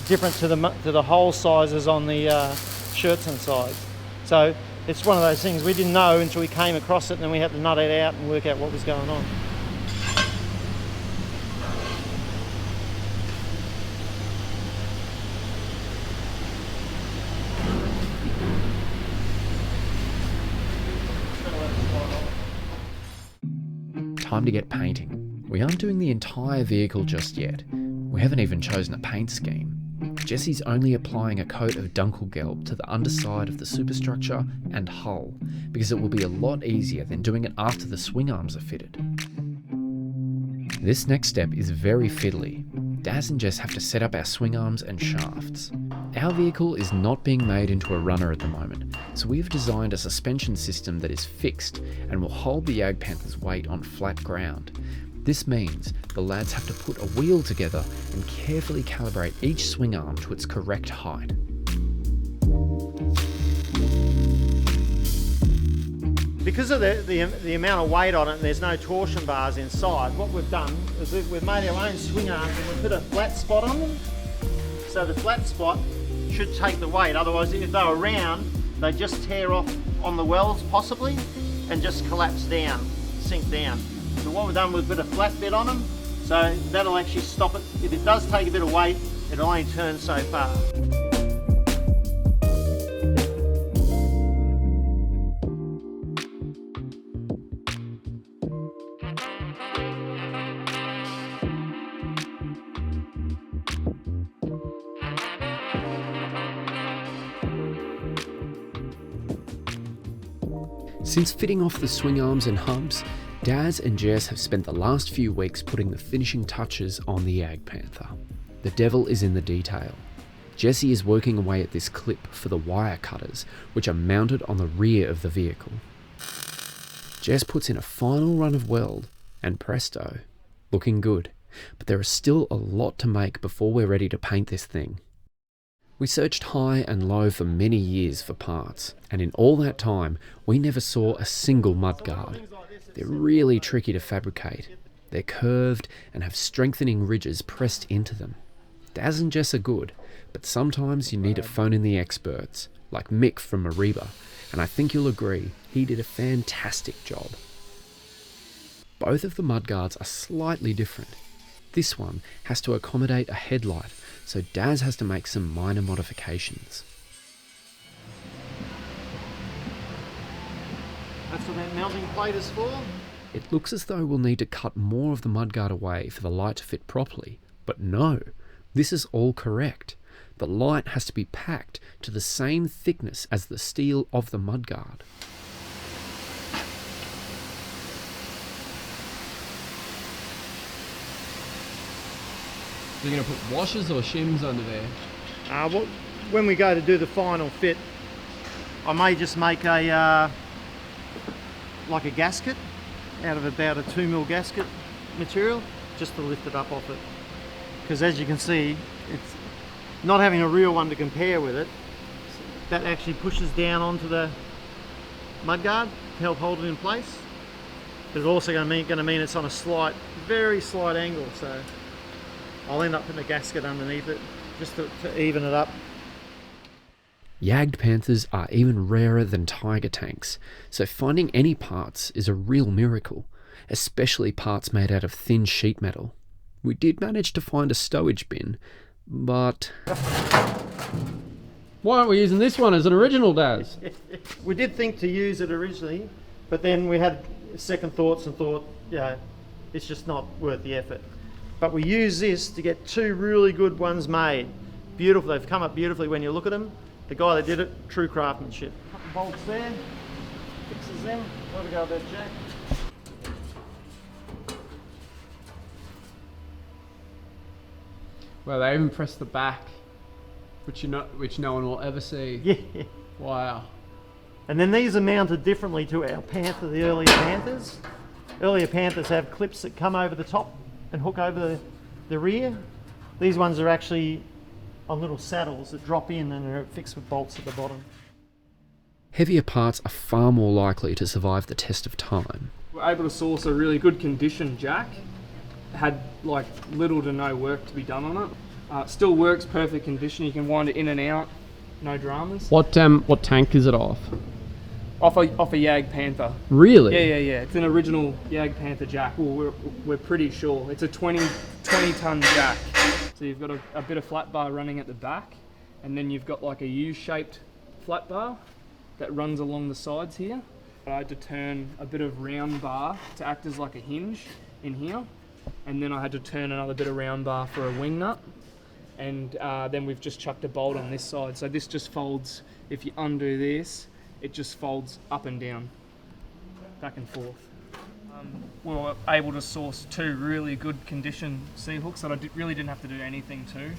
different to the hole sizes on the shirtson size. So it's one of those things we didn't know until we came across it, and then we had to nut it out and work out what was going on. Time to get painting. We aren't doing the entire vehicle just yet. We haven't even chosen a paint scheme. Jesse's only applying a coat of Dunkelgelb to the underside of the superstructure and hull, because it will be a lot easier than doing it after the swing arms are fitted. This next step is very fiddly. Daz and Jess have to set up our swing arms and shafts. Our vehicle is not being made into a runner at the moment, so we have designed a suspension system that is fixed and will hold the Jagdpanther's weight on flat ground. This means the lads have to put a wheel together and carefully calibrate each swing arm to its correct height. Because of the amount of weight on it and there's no torsion bars inside, what we've done is we've made our own swing arms and we've put a flat spot on them. So the flat spot should take the weight, otherwise if they were round, they just tear off on the welds possibly and just collapse down, sink down. So what we've done, we've put a flat bit on them, so that'll actually stop it. If it does take a bit of weight, it'll only turn so far. Since fitting off the swing arms and hubs, Daz and Jess have spent the last few weeks putting the finishing touches on the Jagdpanther. The devil is in the detail. Jesse is working away at this clip for the wire cutters, which are mounted on the rear of the vehicle. Jess puts in a final run of weld, and presto, looking good. But there is still a lot to make before we're ready to paint this thing. We searched high and low for many years for parts, and in all that time, we never saw a single mudguard. They're really tricky to fabricate. They're curved and have strengthening ridges pressed into them. Daz and Jess are good, but sometimes you need to phone in the experts, like Mick from Mariba, and I think you'll agree, he did a fantastic job. Both of the mudguards are slightly different. This one has to accommodate a headlight, so Daz has to make some minor modifications. That's what that mounting plate is for. It looks as though we'll need to cut more of the mudguard away for the light to fit properly, but no, this is all correct. The light has to be packed to the same thickness as the steel of the mudguard. You're going to put washers or shims under there? When we go to do the final fit, I may just make a like a gasket out of about a 2mm gasket material, just to lift it up off it. Because as you can see, it's not having a real one to compare with it. That actually pushes down onto the mudguard to help hold it in place. But it's also going to mean it's on a very slight angle. So I'll end up putting a gasket underneath it just to even it up. Jagdpanthers are even rarer than tiger tanks, so finding any parts is a real miracle, especially parts made out of thin sheet metal. We did manage to find a stowage bin, but... Why aren't we using this one as an original, Daz? We did think to use it originally, but then we had second thoughts and thought, yeah, it's just not worth the effort. But we use this to get two really good ones made. Beautiful, they've come up beautifully when you look at them. The guy that did it, true craftsmanship. Couple bolts there, fixes them. Where we go there, Jack? Well, they even pressed the back, which no one will ever see. Yeah. Wow. And then these are mounted differently to our Panther, the earlier Panthers. Earlier Panthers have clips that come over the top and hook over the the rear. These ones are actually on little saddles that drop in and are fixed with bolts at the bottom. Heavier parts are far more likely to survive the test of time. We're able to source a really good condition jack. Had like little to no work to be done on it. Still works perfect condition. You can wind it in and out, no dramas. What tank is it off? Off a Jagdpanther. Really? Yeah. It's an original Jagdpanther jack. Well, we're pretty sure. It's a 20 ton jack. So you've got a bit of flat bar running at the back, and then you've got like a U-shaped flat bar that runs along the sides here. I had to turn a bit of round bar to act as like a hinge in here, and then I had to turn another bit of round bar for a wing nut, and then we've just chucked a bolt on this side. So this just folds, if you undo this, it just folds up and down, back and forth. We were able to source 2 really good condition C-hooks that I really didn't have to do anything to.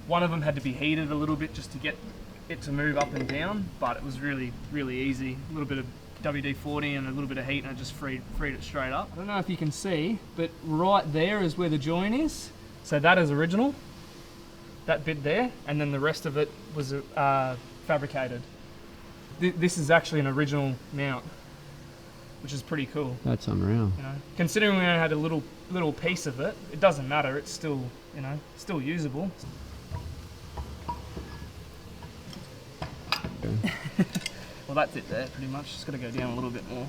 One of them had to be heated a little bit just to get it to move up and down, but it was really, really easy. A little bit of WD-40 and a little bit of heat, and I just freed it straight up. I don't know if you can see, but right there is where the join is. So that is original, that bit there, and then the rest of it was fabricated. This is actually an original mount, which is pretty cool. That's unreal. You know, considering we only had a little piece of it, it doesn't matter. It's still, still usable. Okay. Well, that's it there, pretty much. Just got to go down a little bit more.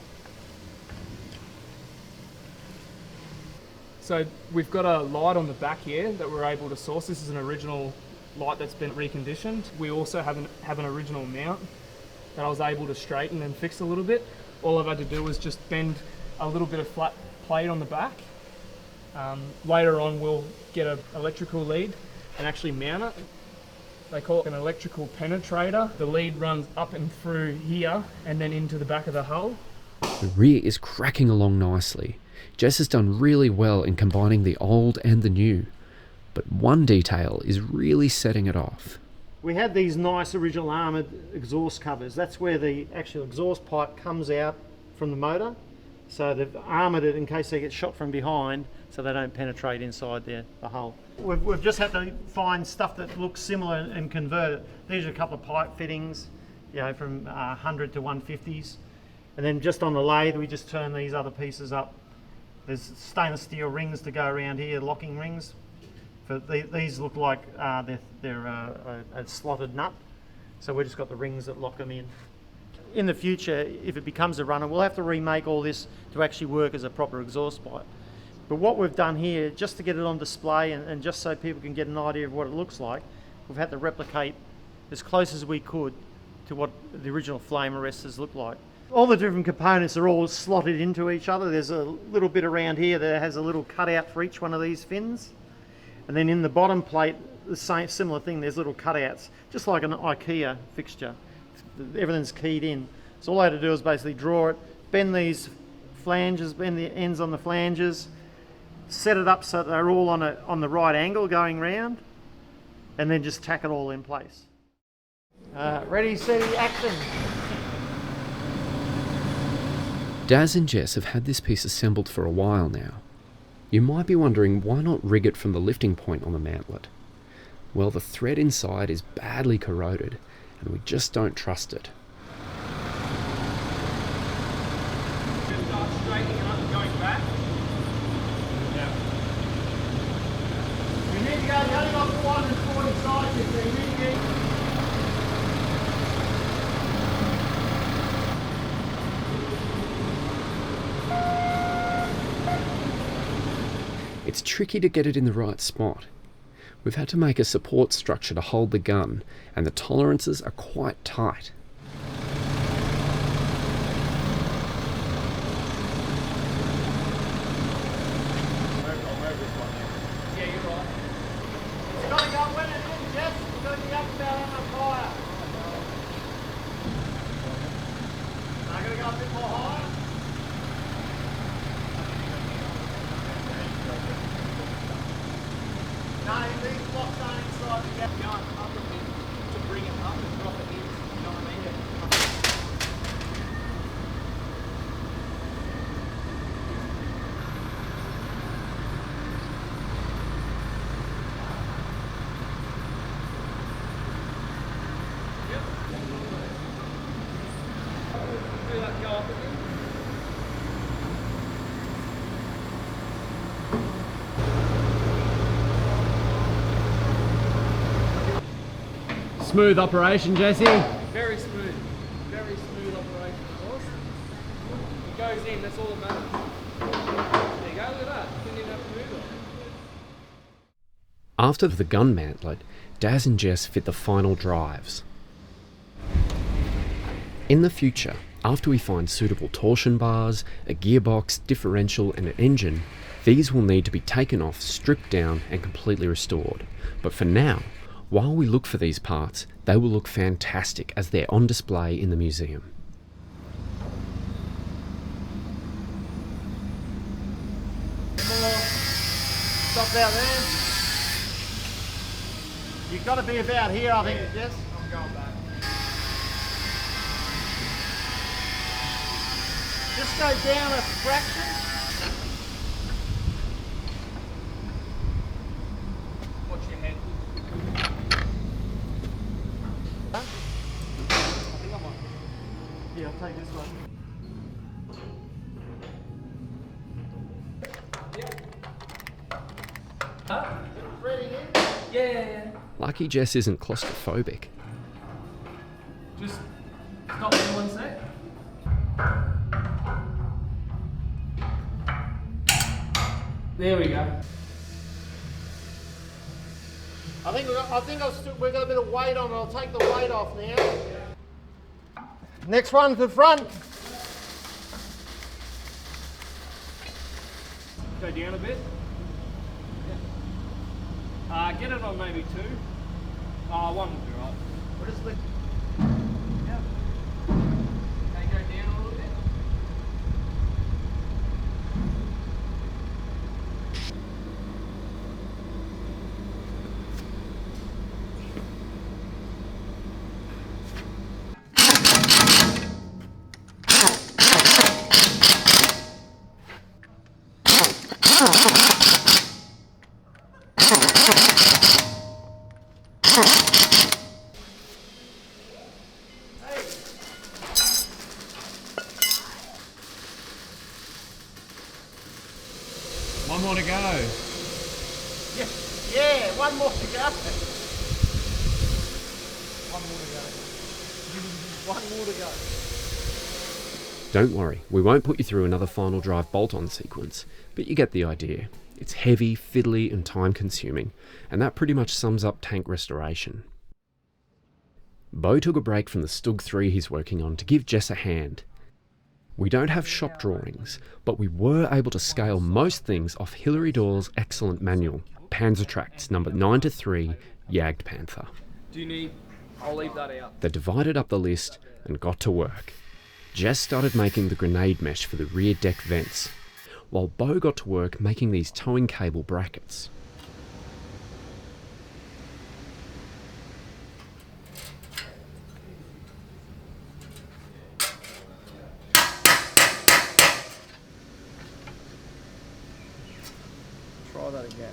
So we've got a light on the back here that we're able to source. This is an original light that's been reconditioned. We also have an original mount that I was able to straighten and fix a little bit. All I've had to do was just bend a little bit of flat plate on the back. Later on we'll get an electrical lead and actually mount it. They call it an electrical penetrator. The lead runs up and through here and then into the back of the hull. The rear is cracking along nicely. Jess has done really well in combining the old and the new, but one detail is really setting it off. We had these nice original armoured exhaust covers. That's where the actual exhaust pipe comes out from the motor. So they've armoured it in case they get shot from behind so they don't penetrate inside the hull. We've just had to find stuff that looks similar and convert it. These are a couple of pipe fittings, from 100 to 150s. And then just on the lathe, we just turn these other pieces up. There's stainless steel rings to go around here, locking rings. These look like they're a slotted nut. So we've just got the rings that lock them in. In the future, if it becomes a runner, we'll have to remake all this to actually work as a proper exhaust pipe. But what we've done here, just to get it on display and just so people can get an idea of what it looks like, we've had to replicate as close as we could to what the original flame arresters look like. All the different components are all slotted into each other. There's a little bit around here that has a little cutout for each one of these fins. And then in the bottom plate, the same similar thing, there's little cutouts, just like an IKEA fixture. Everything's keyed in. So all I had to do is basically draw it, bend these flanges, bend the ends on the flanges, set it up so that they're all on the right angle going round, and then just tack it all in place. Ready, steady, action! Daz and Jess have had this piece assembled for a while now. You might be wondering why not rig it from the lifting point on the mantlet. Well, the thread inside is badly corroded, and we just don't trust it. Just start straightening it up and going back. Yeah. We need to go, you only got 440 sides if they really need. It's tricky to get it in the right spot. We've had to make a support structure to hold the gun, and the tolerances are quite tight. Yeah, you're right. It's got to go when it is, Jeff. It's got to be up about on the fire. I'm going to go a bit more higher. No, these blocks aren't inside the gap. Going up a bit to bring it up and drop it in. You know what I mean? Smooth operation, Jesse. Very smooth operation, of course. It goes in, that's all that matters. There you go, look at that. Didn't even have to move it. After the gun mantlet, Daz and Jess fit the final drives. In the future, after we find suitable torsion bars, a gearbox, differential and an engine, these will need to be taken off, stripped down and completely restored. But for now, while we look for these parts, they will look fantastic as they're on display in the museum. Stop out there. You've got to be about here, I think, Jess. I'm going back. Just go down a fraction. Watch your head. Huh? I think I might. Yeah, I'll take this one. Huh? Ready in? Yeah. Lucky Jess isn't claustrophobic. Just stop for 1 sec. There we go. I think we've got a bit of weight on it. I'll take the weight off now. Next one to the front. Go down a bit. Get it on maybe 2. One will be right. What is the... Yeah. Okay, go down a little bit. One more to go. Yeah, one more to go. One more to go. Don't worry, we won't put you through another final drive bolt-on sequence, but you get the idea. It's heavy, fiddly and time-consuming, and that pretty much sums up tank restoration. Bo took a break from the Stug 3 he's working on to give Jess a hand. We don't have shop drawings, but we were able to scale most things off Hilary Doyle's excellent manual, Panzer Tracts number 9-3, Jagdpanther. Do you need... I'll leave that out. They divided up the list and got to work. Jess started making the grenade mesh for the rear deck vents, while Bo got to work making these towing cable brackets. Try that again.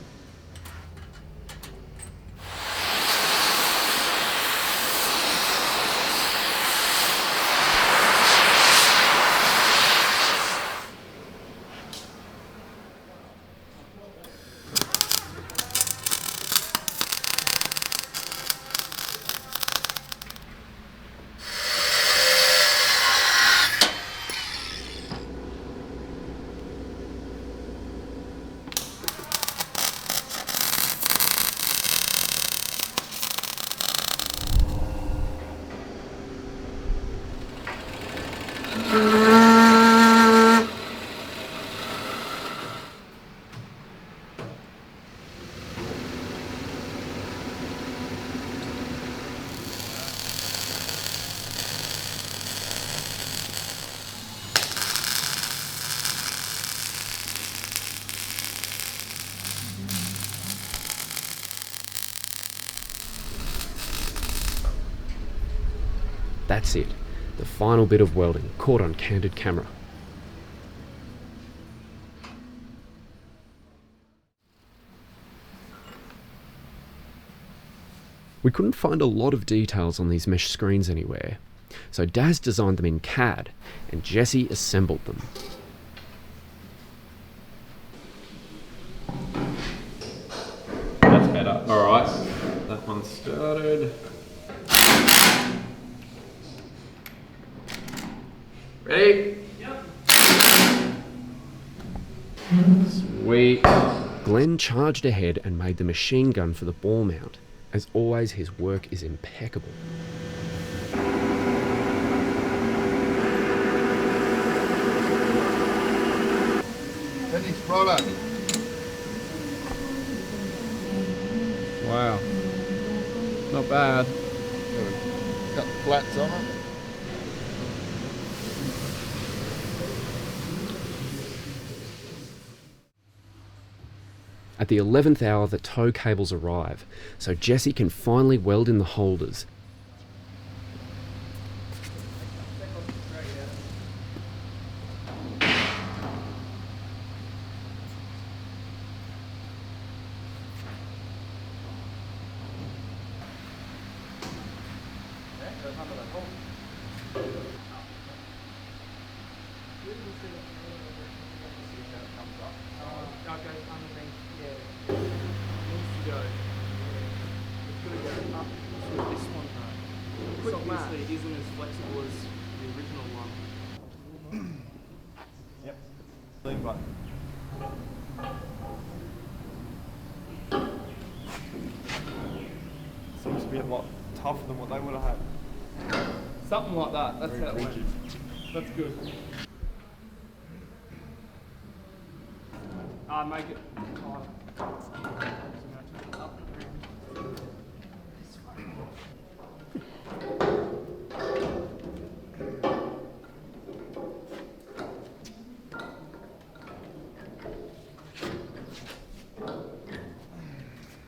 That's it, the final bit of welding caught on candid camera. We couldn't find a lot of details on these mesh screens anywhere, so Daz designed them in CAD and Jesse assembled them. That's better. Alright, that one started. Ready? Yep. Sweet. Glenn charged ahead and made the machine gun for the ball mount. As always, his work is impeccable. Finished product. Wow. Not bad. Got the flats on it. At the 11th hour, the tow cables arrive, so Jesse can finally weld in the holders. Obviously, it isn't as flexible as the original one. Yep. Lean button. Seems to be a lot tougher than what they would have had. Something like that. That's how it went. That's good. Make it tighter.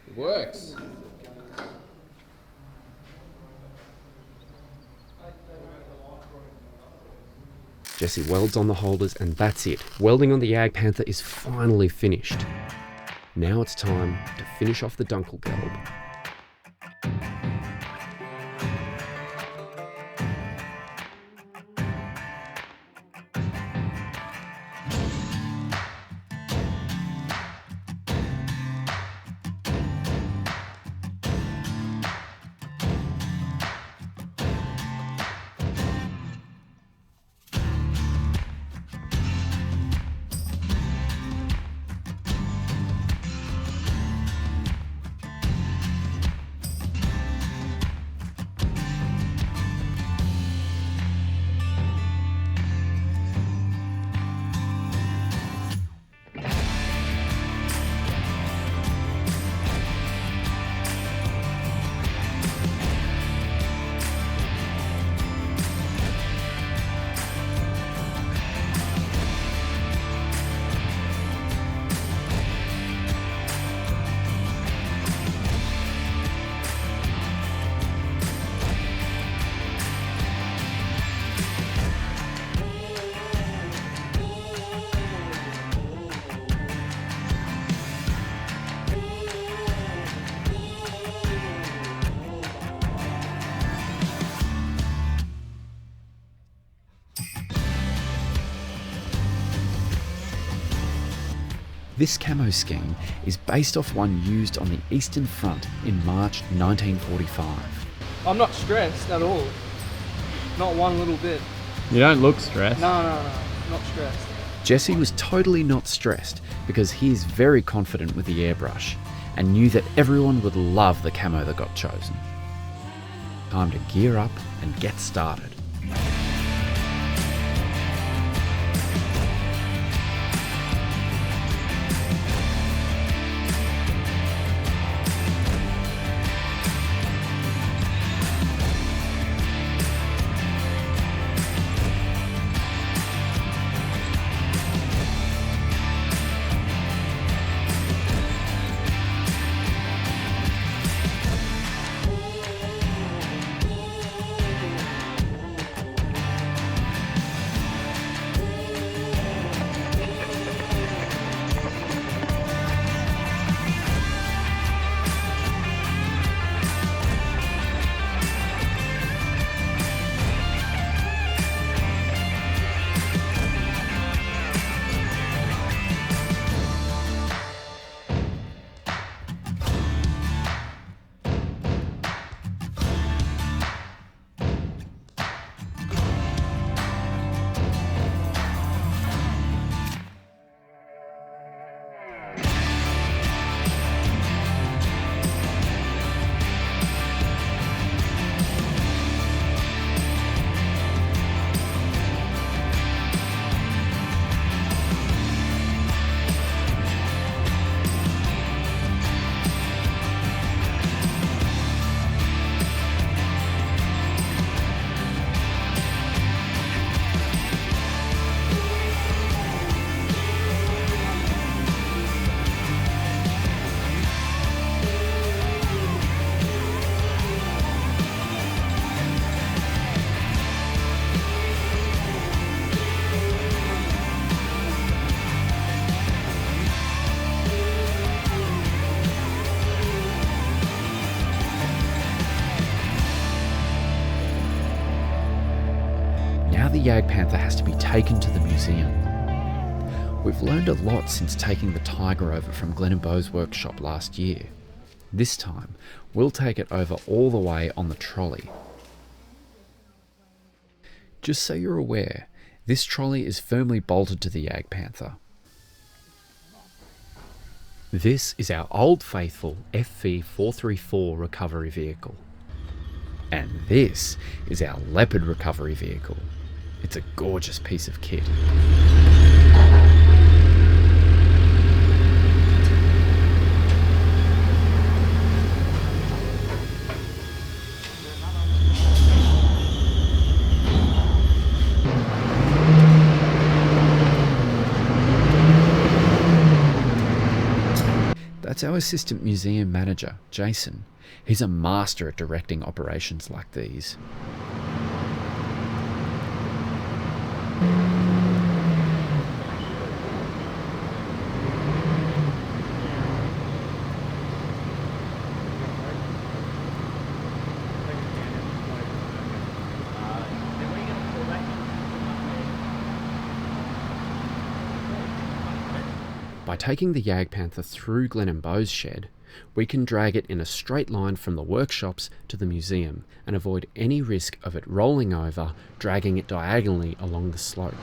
It works. Jesse welds on the holders and that's it. Welding on the Jagdpanther is finally finished. Now it's time to finish off the Dunkelgelb. This camo scheme is based off one used on the Eastern Front in March 1945. I'm not stressed at all. Not one little bit. You don't look stressed. No, not stressed. Jesse was totally not stressed because he is very confident with the airbrush and knew that everyone would love the camo that got chosen. Time to gear up and get started. the Jagdpanther has to be taken to the museum. We've learned a lot since taking the Tiger over from Glenn & Beau's workshop last year. This time, we'll take it over all the way on the trolley. Just so you're aware, this trolley is firmly bolted to the Jagdpanther. This is our old faithful FV434 recovery vehicle. And this is our Leopard recovery vehicle. It's a gorgeous piece of kit. That's our assistant museum manager, Jason. He's a master at directing operations like these. By taking the Jagdpanther through Glenn & Beau's shed, we can drag it in a straight line from the workshops to the museum and avoid any risk of it rolling over, dragging it diagonally along the slope.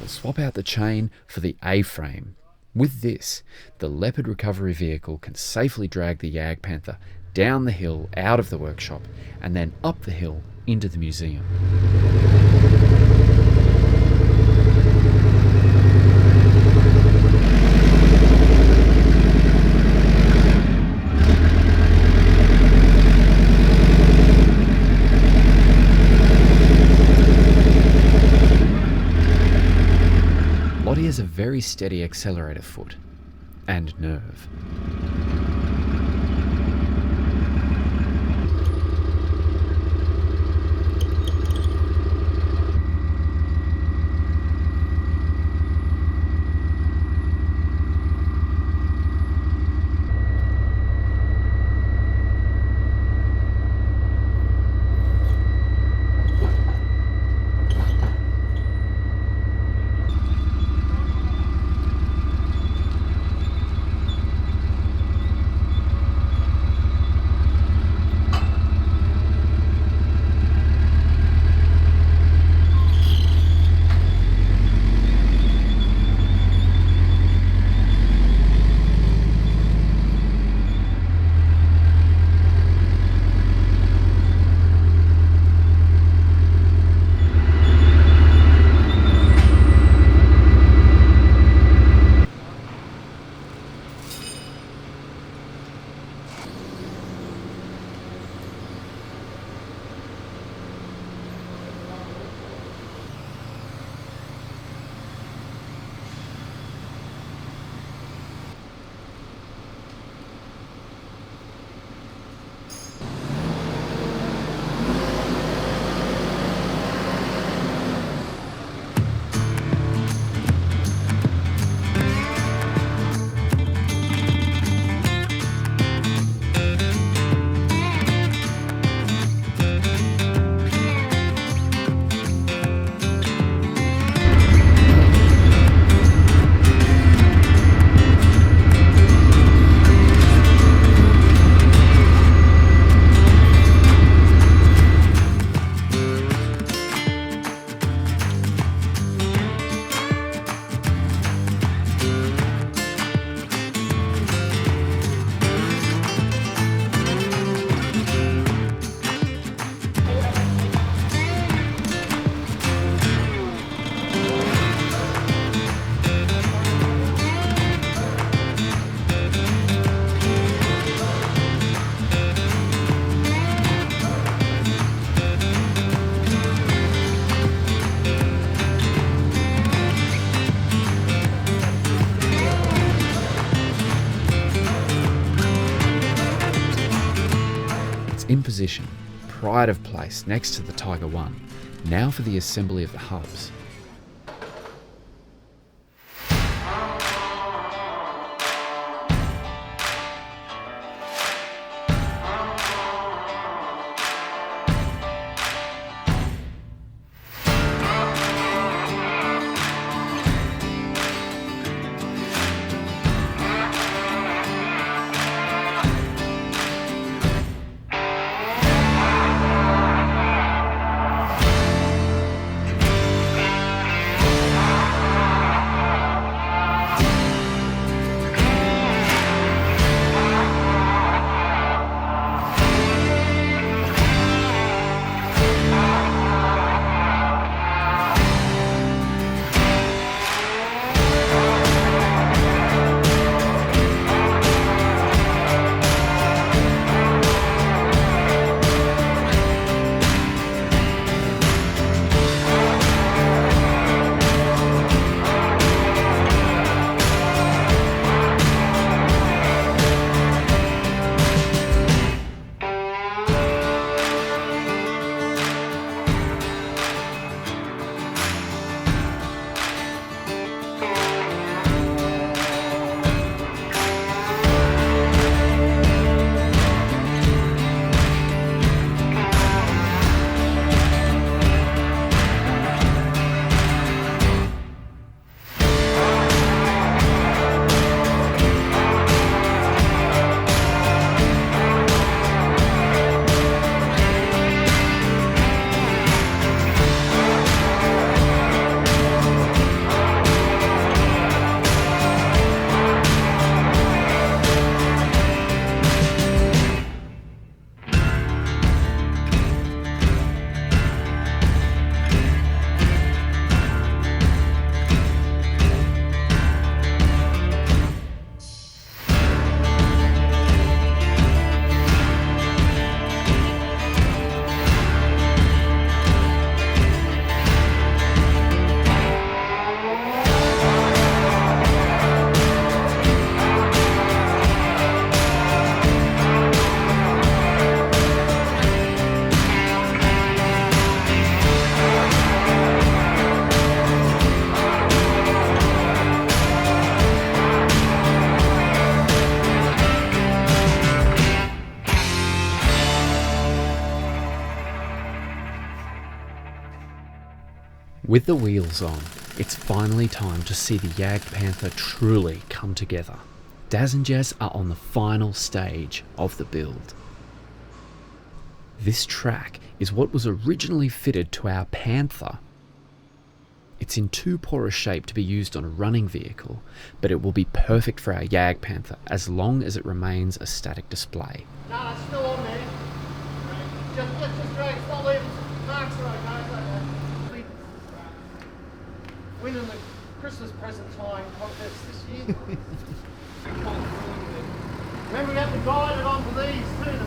We'll swap out the chain for the A-frame. With this, the Leopard recovery vehicle can safely drag the Jagdpanther down the hill out of the workshop and then up the hill into the museum. Lottie has a very steady accelerator foot and nerve. In position, pride of place next to the Tiger One. Now for the assembly of the hubs. With the wheels on, it's finally time to see the Jagdpanther truly come together. Daz and Jez are on the final stage of the build. This track is what was originally fitted to our Panther. It's in too poor a shape to be used on a running vehicle, but it will be perfect for our Jagdpanther as long as it remains a static display. No, it's still on there. Let's just drag it. Stop leaving marks are okay. Winning the Christmas present time contest this year. Remember we have to guide it onto these too.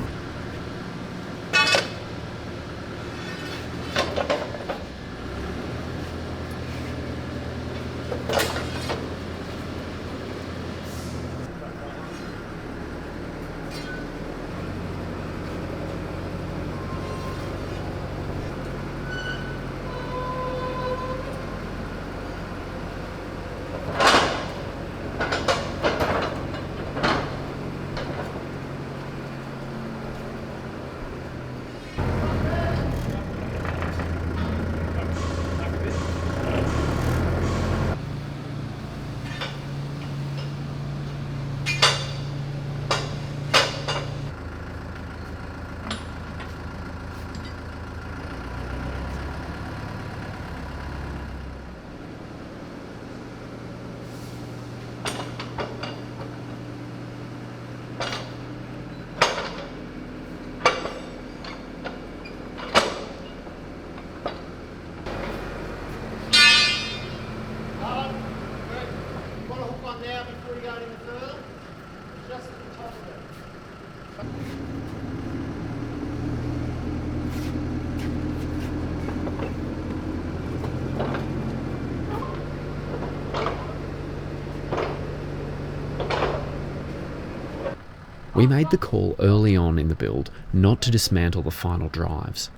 We made the call early on in the build not to dismantle the final drives.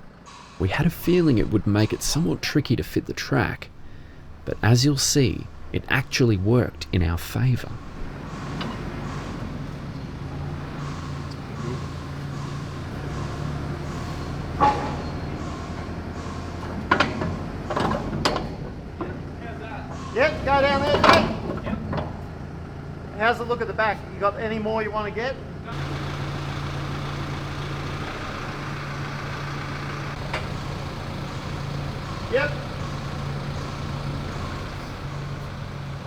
We had a feeling it would make it somewhat tricky to fit the track, but as you'll see, it actually worked in our favour. Yep, go down there, Jake. Yep. How's the look at the back? You got any more you want to get? Yep.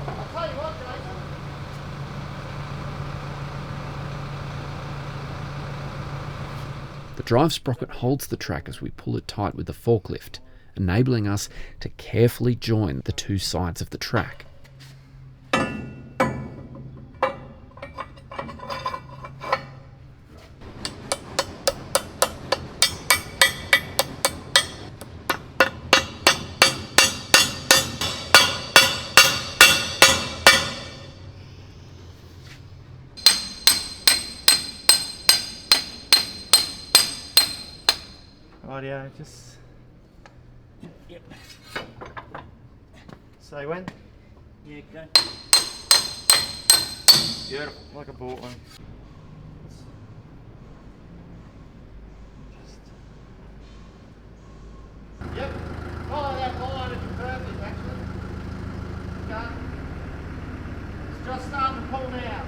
I'll tell you what, Jason. The drive sprocket holds the track as we pull it tight with the forklift, enabling us to carefully join the two sides of the track. Rightio, just... Yep. Say when? Yeah, go. Beautiful, like I bought one. Yep, follow that line, it's perfect actually. Okay. It's just starting to pull now.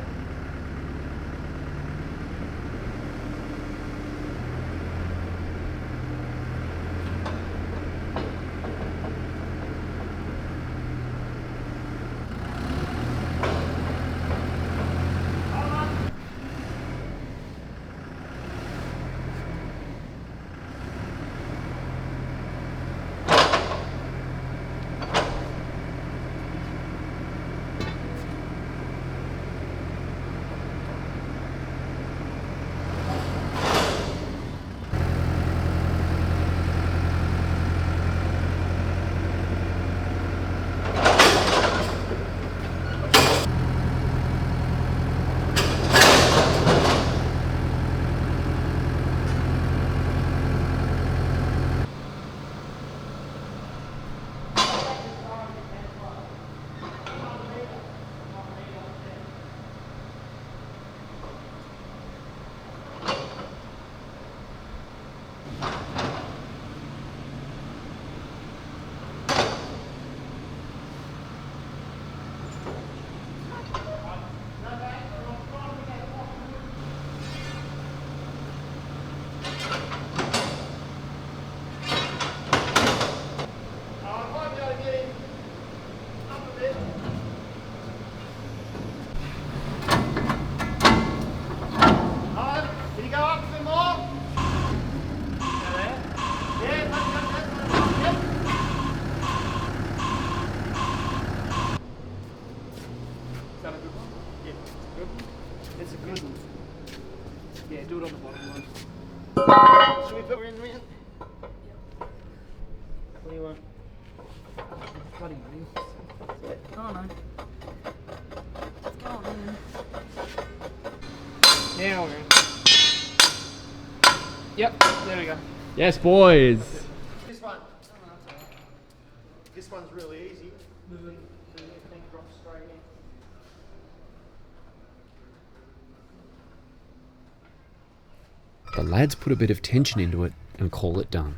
Yeah, do it on the bottom one. Should we put her in the end? What do you want? Bloody wheel. Oh no. Go on in. Now we're in. Yep, there we go. Yes, boys. This one. This one's really easy. The thing drops straight in. The lads put a bit of tension into it and call it done.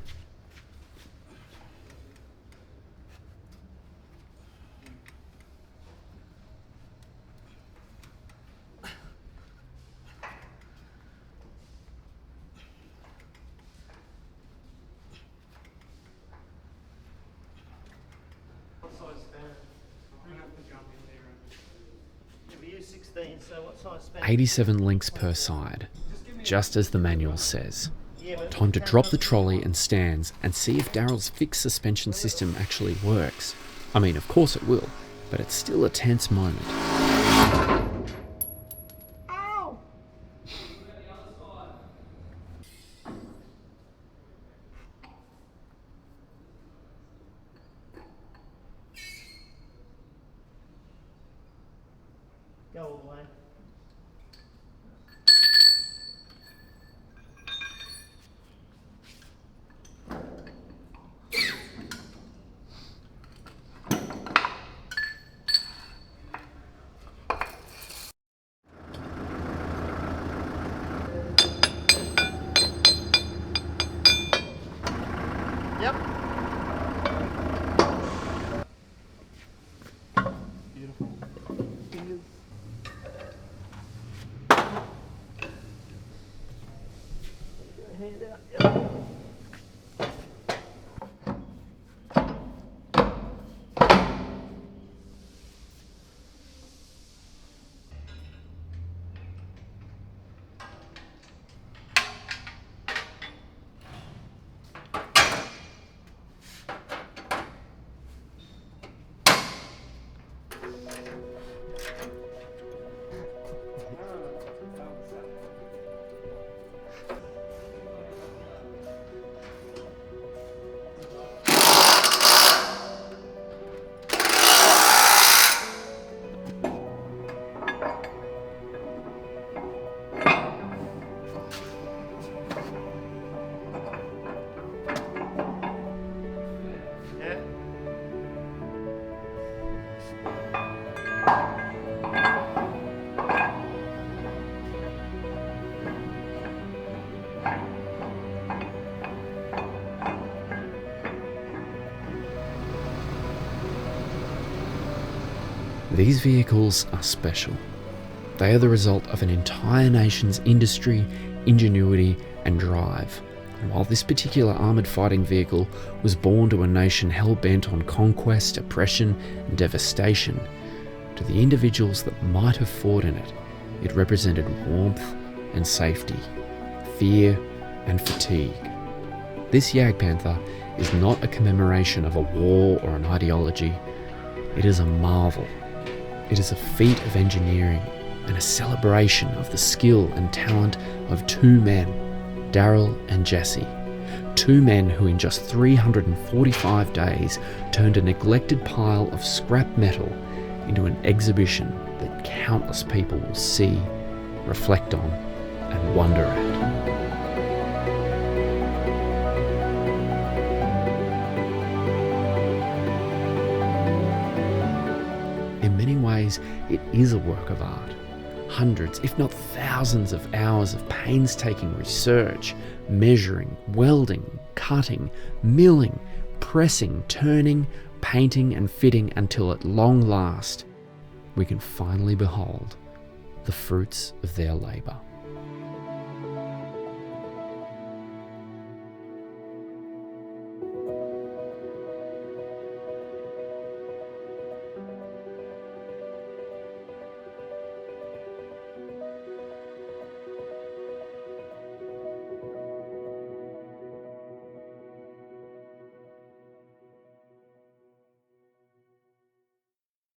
What size spanner? Yeah, we use 16, so what size spanner? 87 links per side, just as the manual says. Yeah, but Time to drop the trolley and stands and see if Daryl's fixed suspension system actually works. I mean, of course it will, but it's still a tense moment. Ow! Go all the way. Yep. Beautiful. Yeah. These vehicles are special. They are the result of an entire nation's industry, ingenuity, and drive. And while this particular armoured fighting vehicle was born to a nation hell-bent on conquest, oppression, and devastation, to the individuals that might have fought in it, it represented warmth and safety, fear and fatigue. This Jagdpanther is not a commemoration of a war or an ideology. It is a marvel. It is a feat of engineering and a celebration of the skill and talent of two men, Daryl and Jesse. Two men who in just 345 days turned a neglected pile of scrap metal into an exhibition that countless people will see, reflect on, and wonder at. In many ways, it is a work of art. Hundreds, if not thousands of hours of painstaking research, measuring, welding, cutting, milling, pressing, turning, painting and fitting until at long last we can finally behold the fruits of their labour.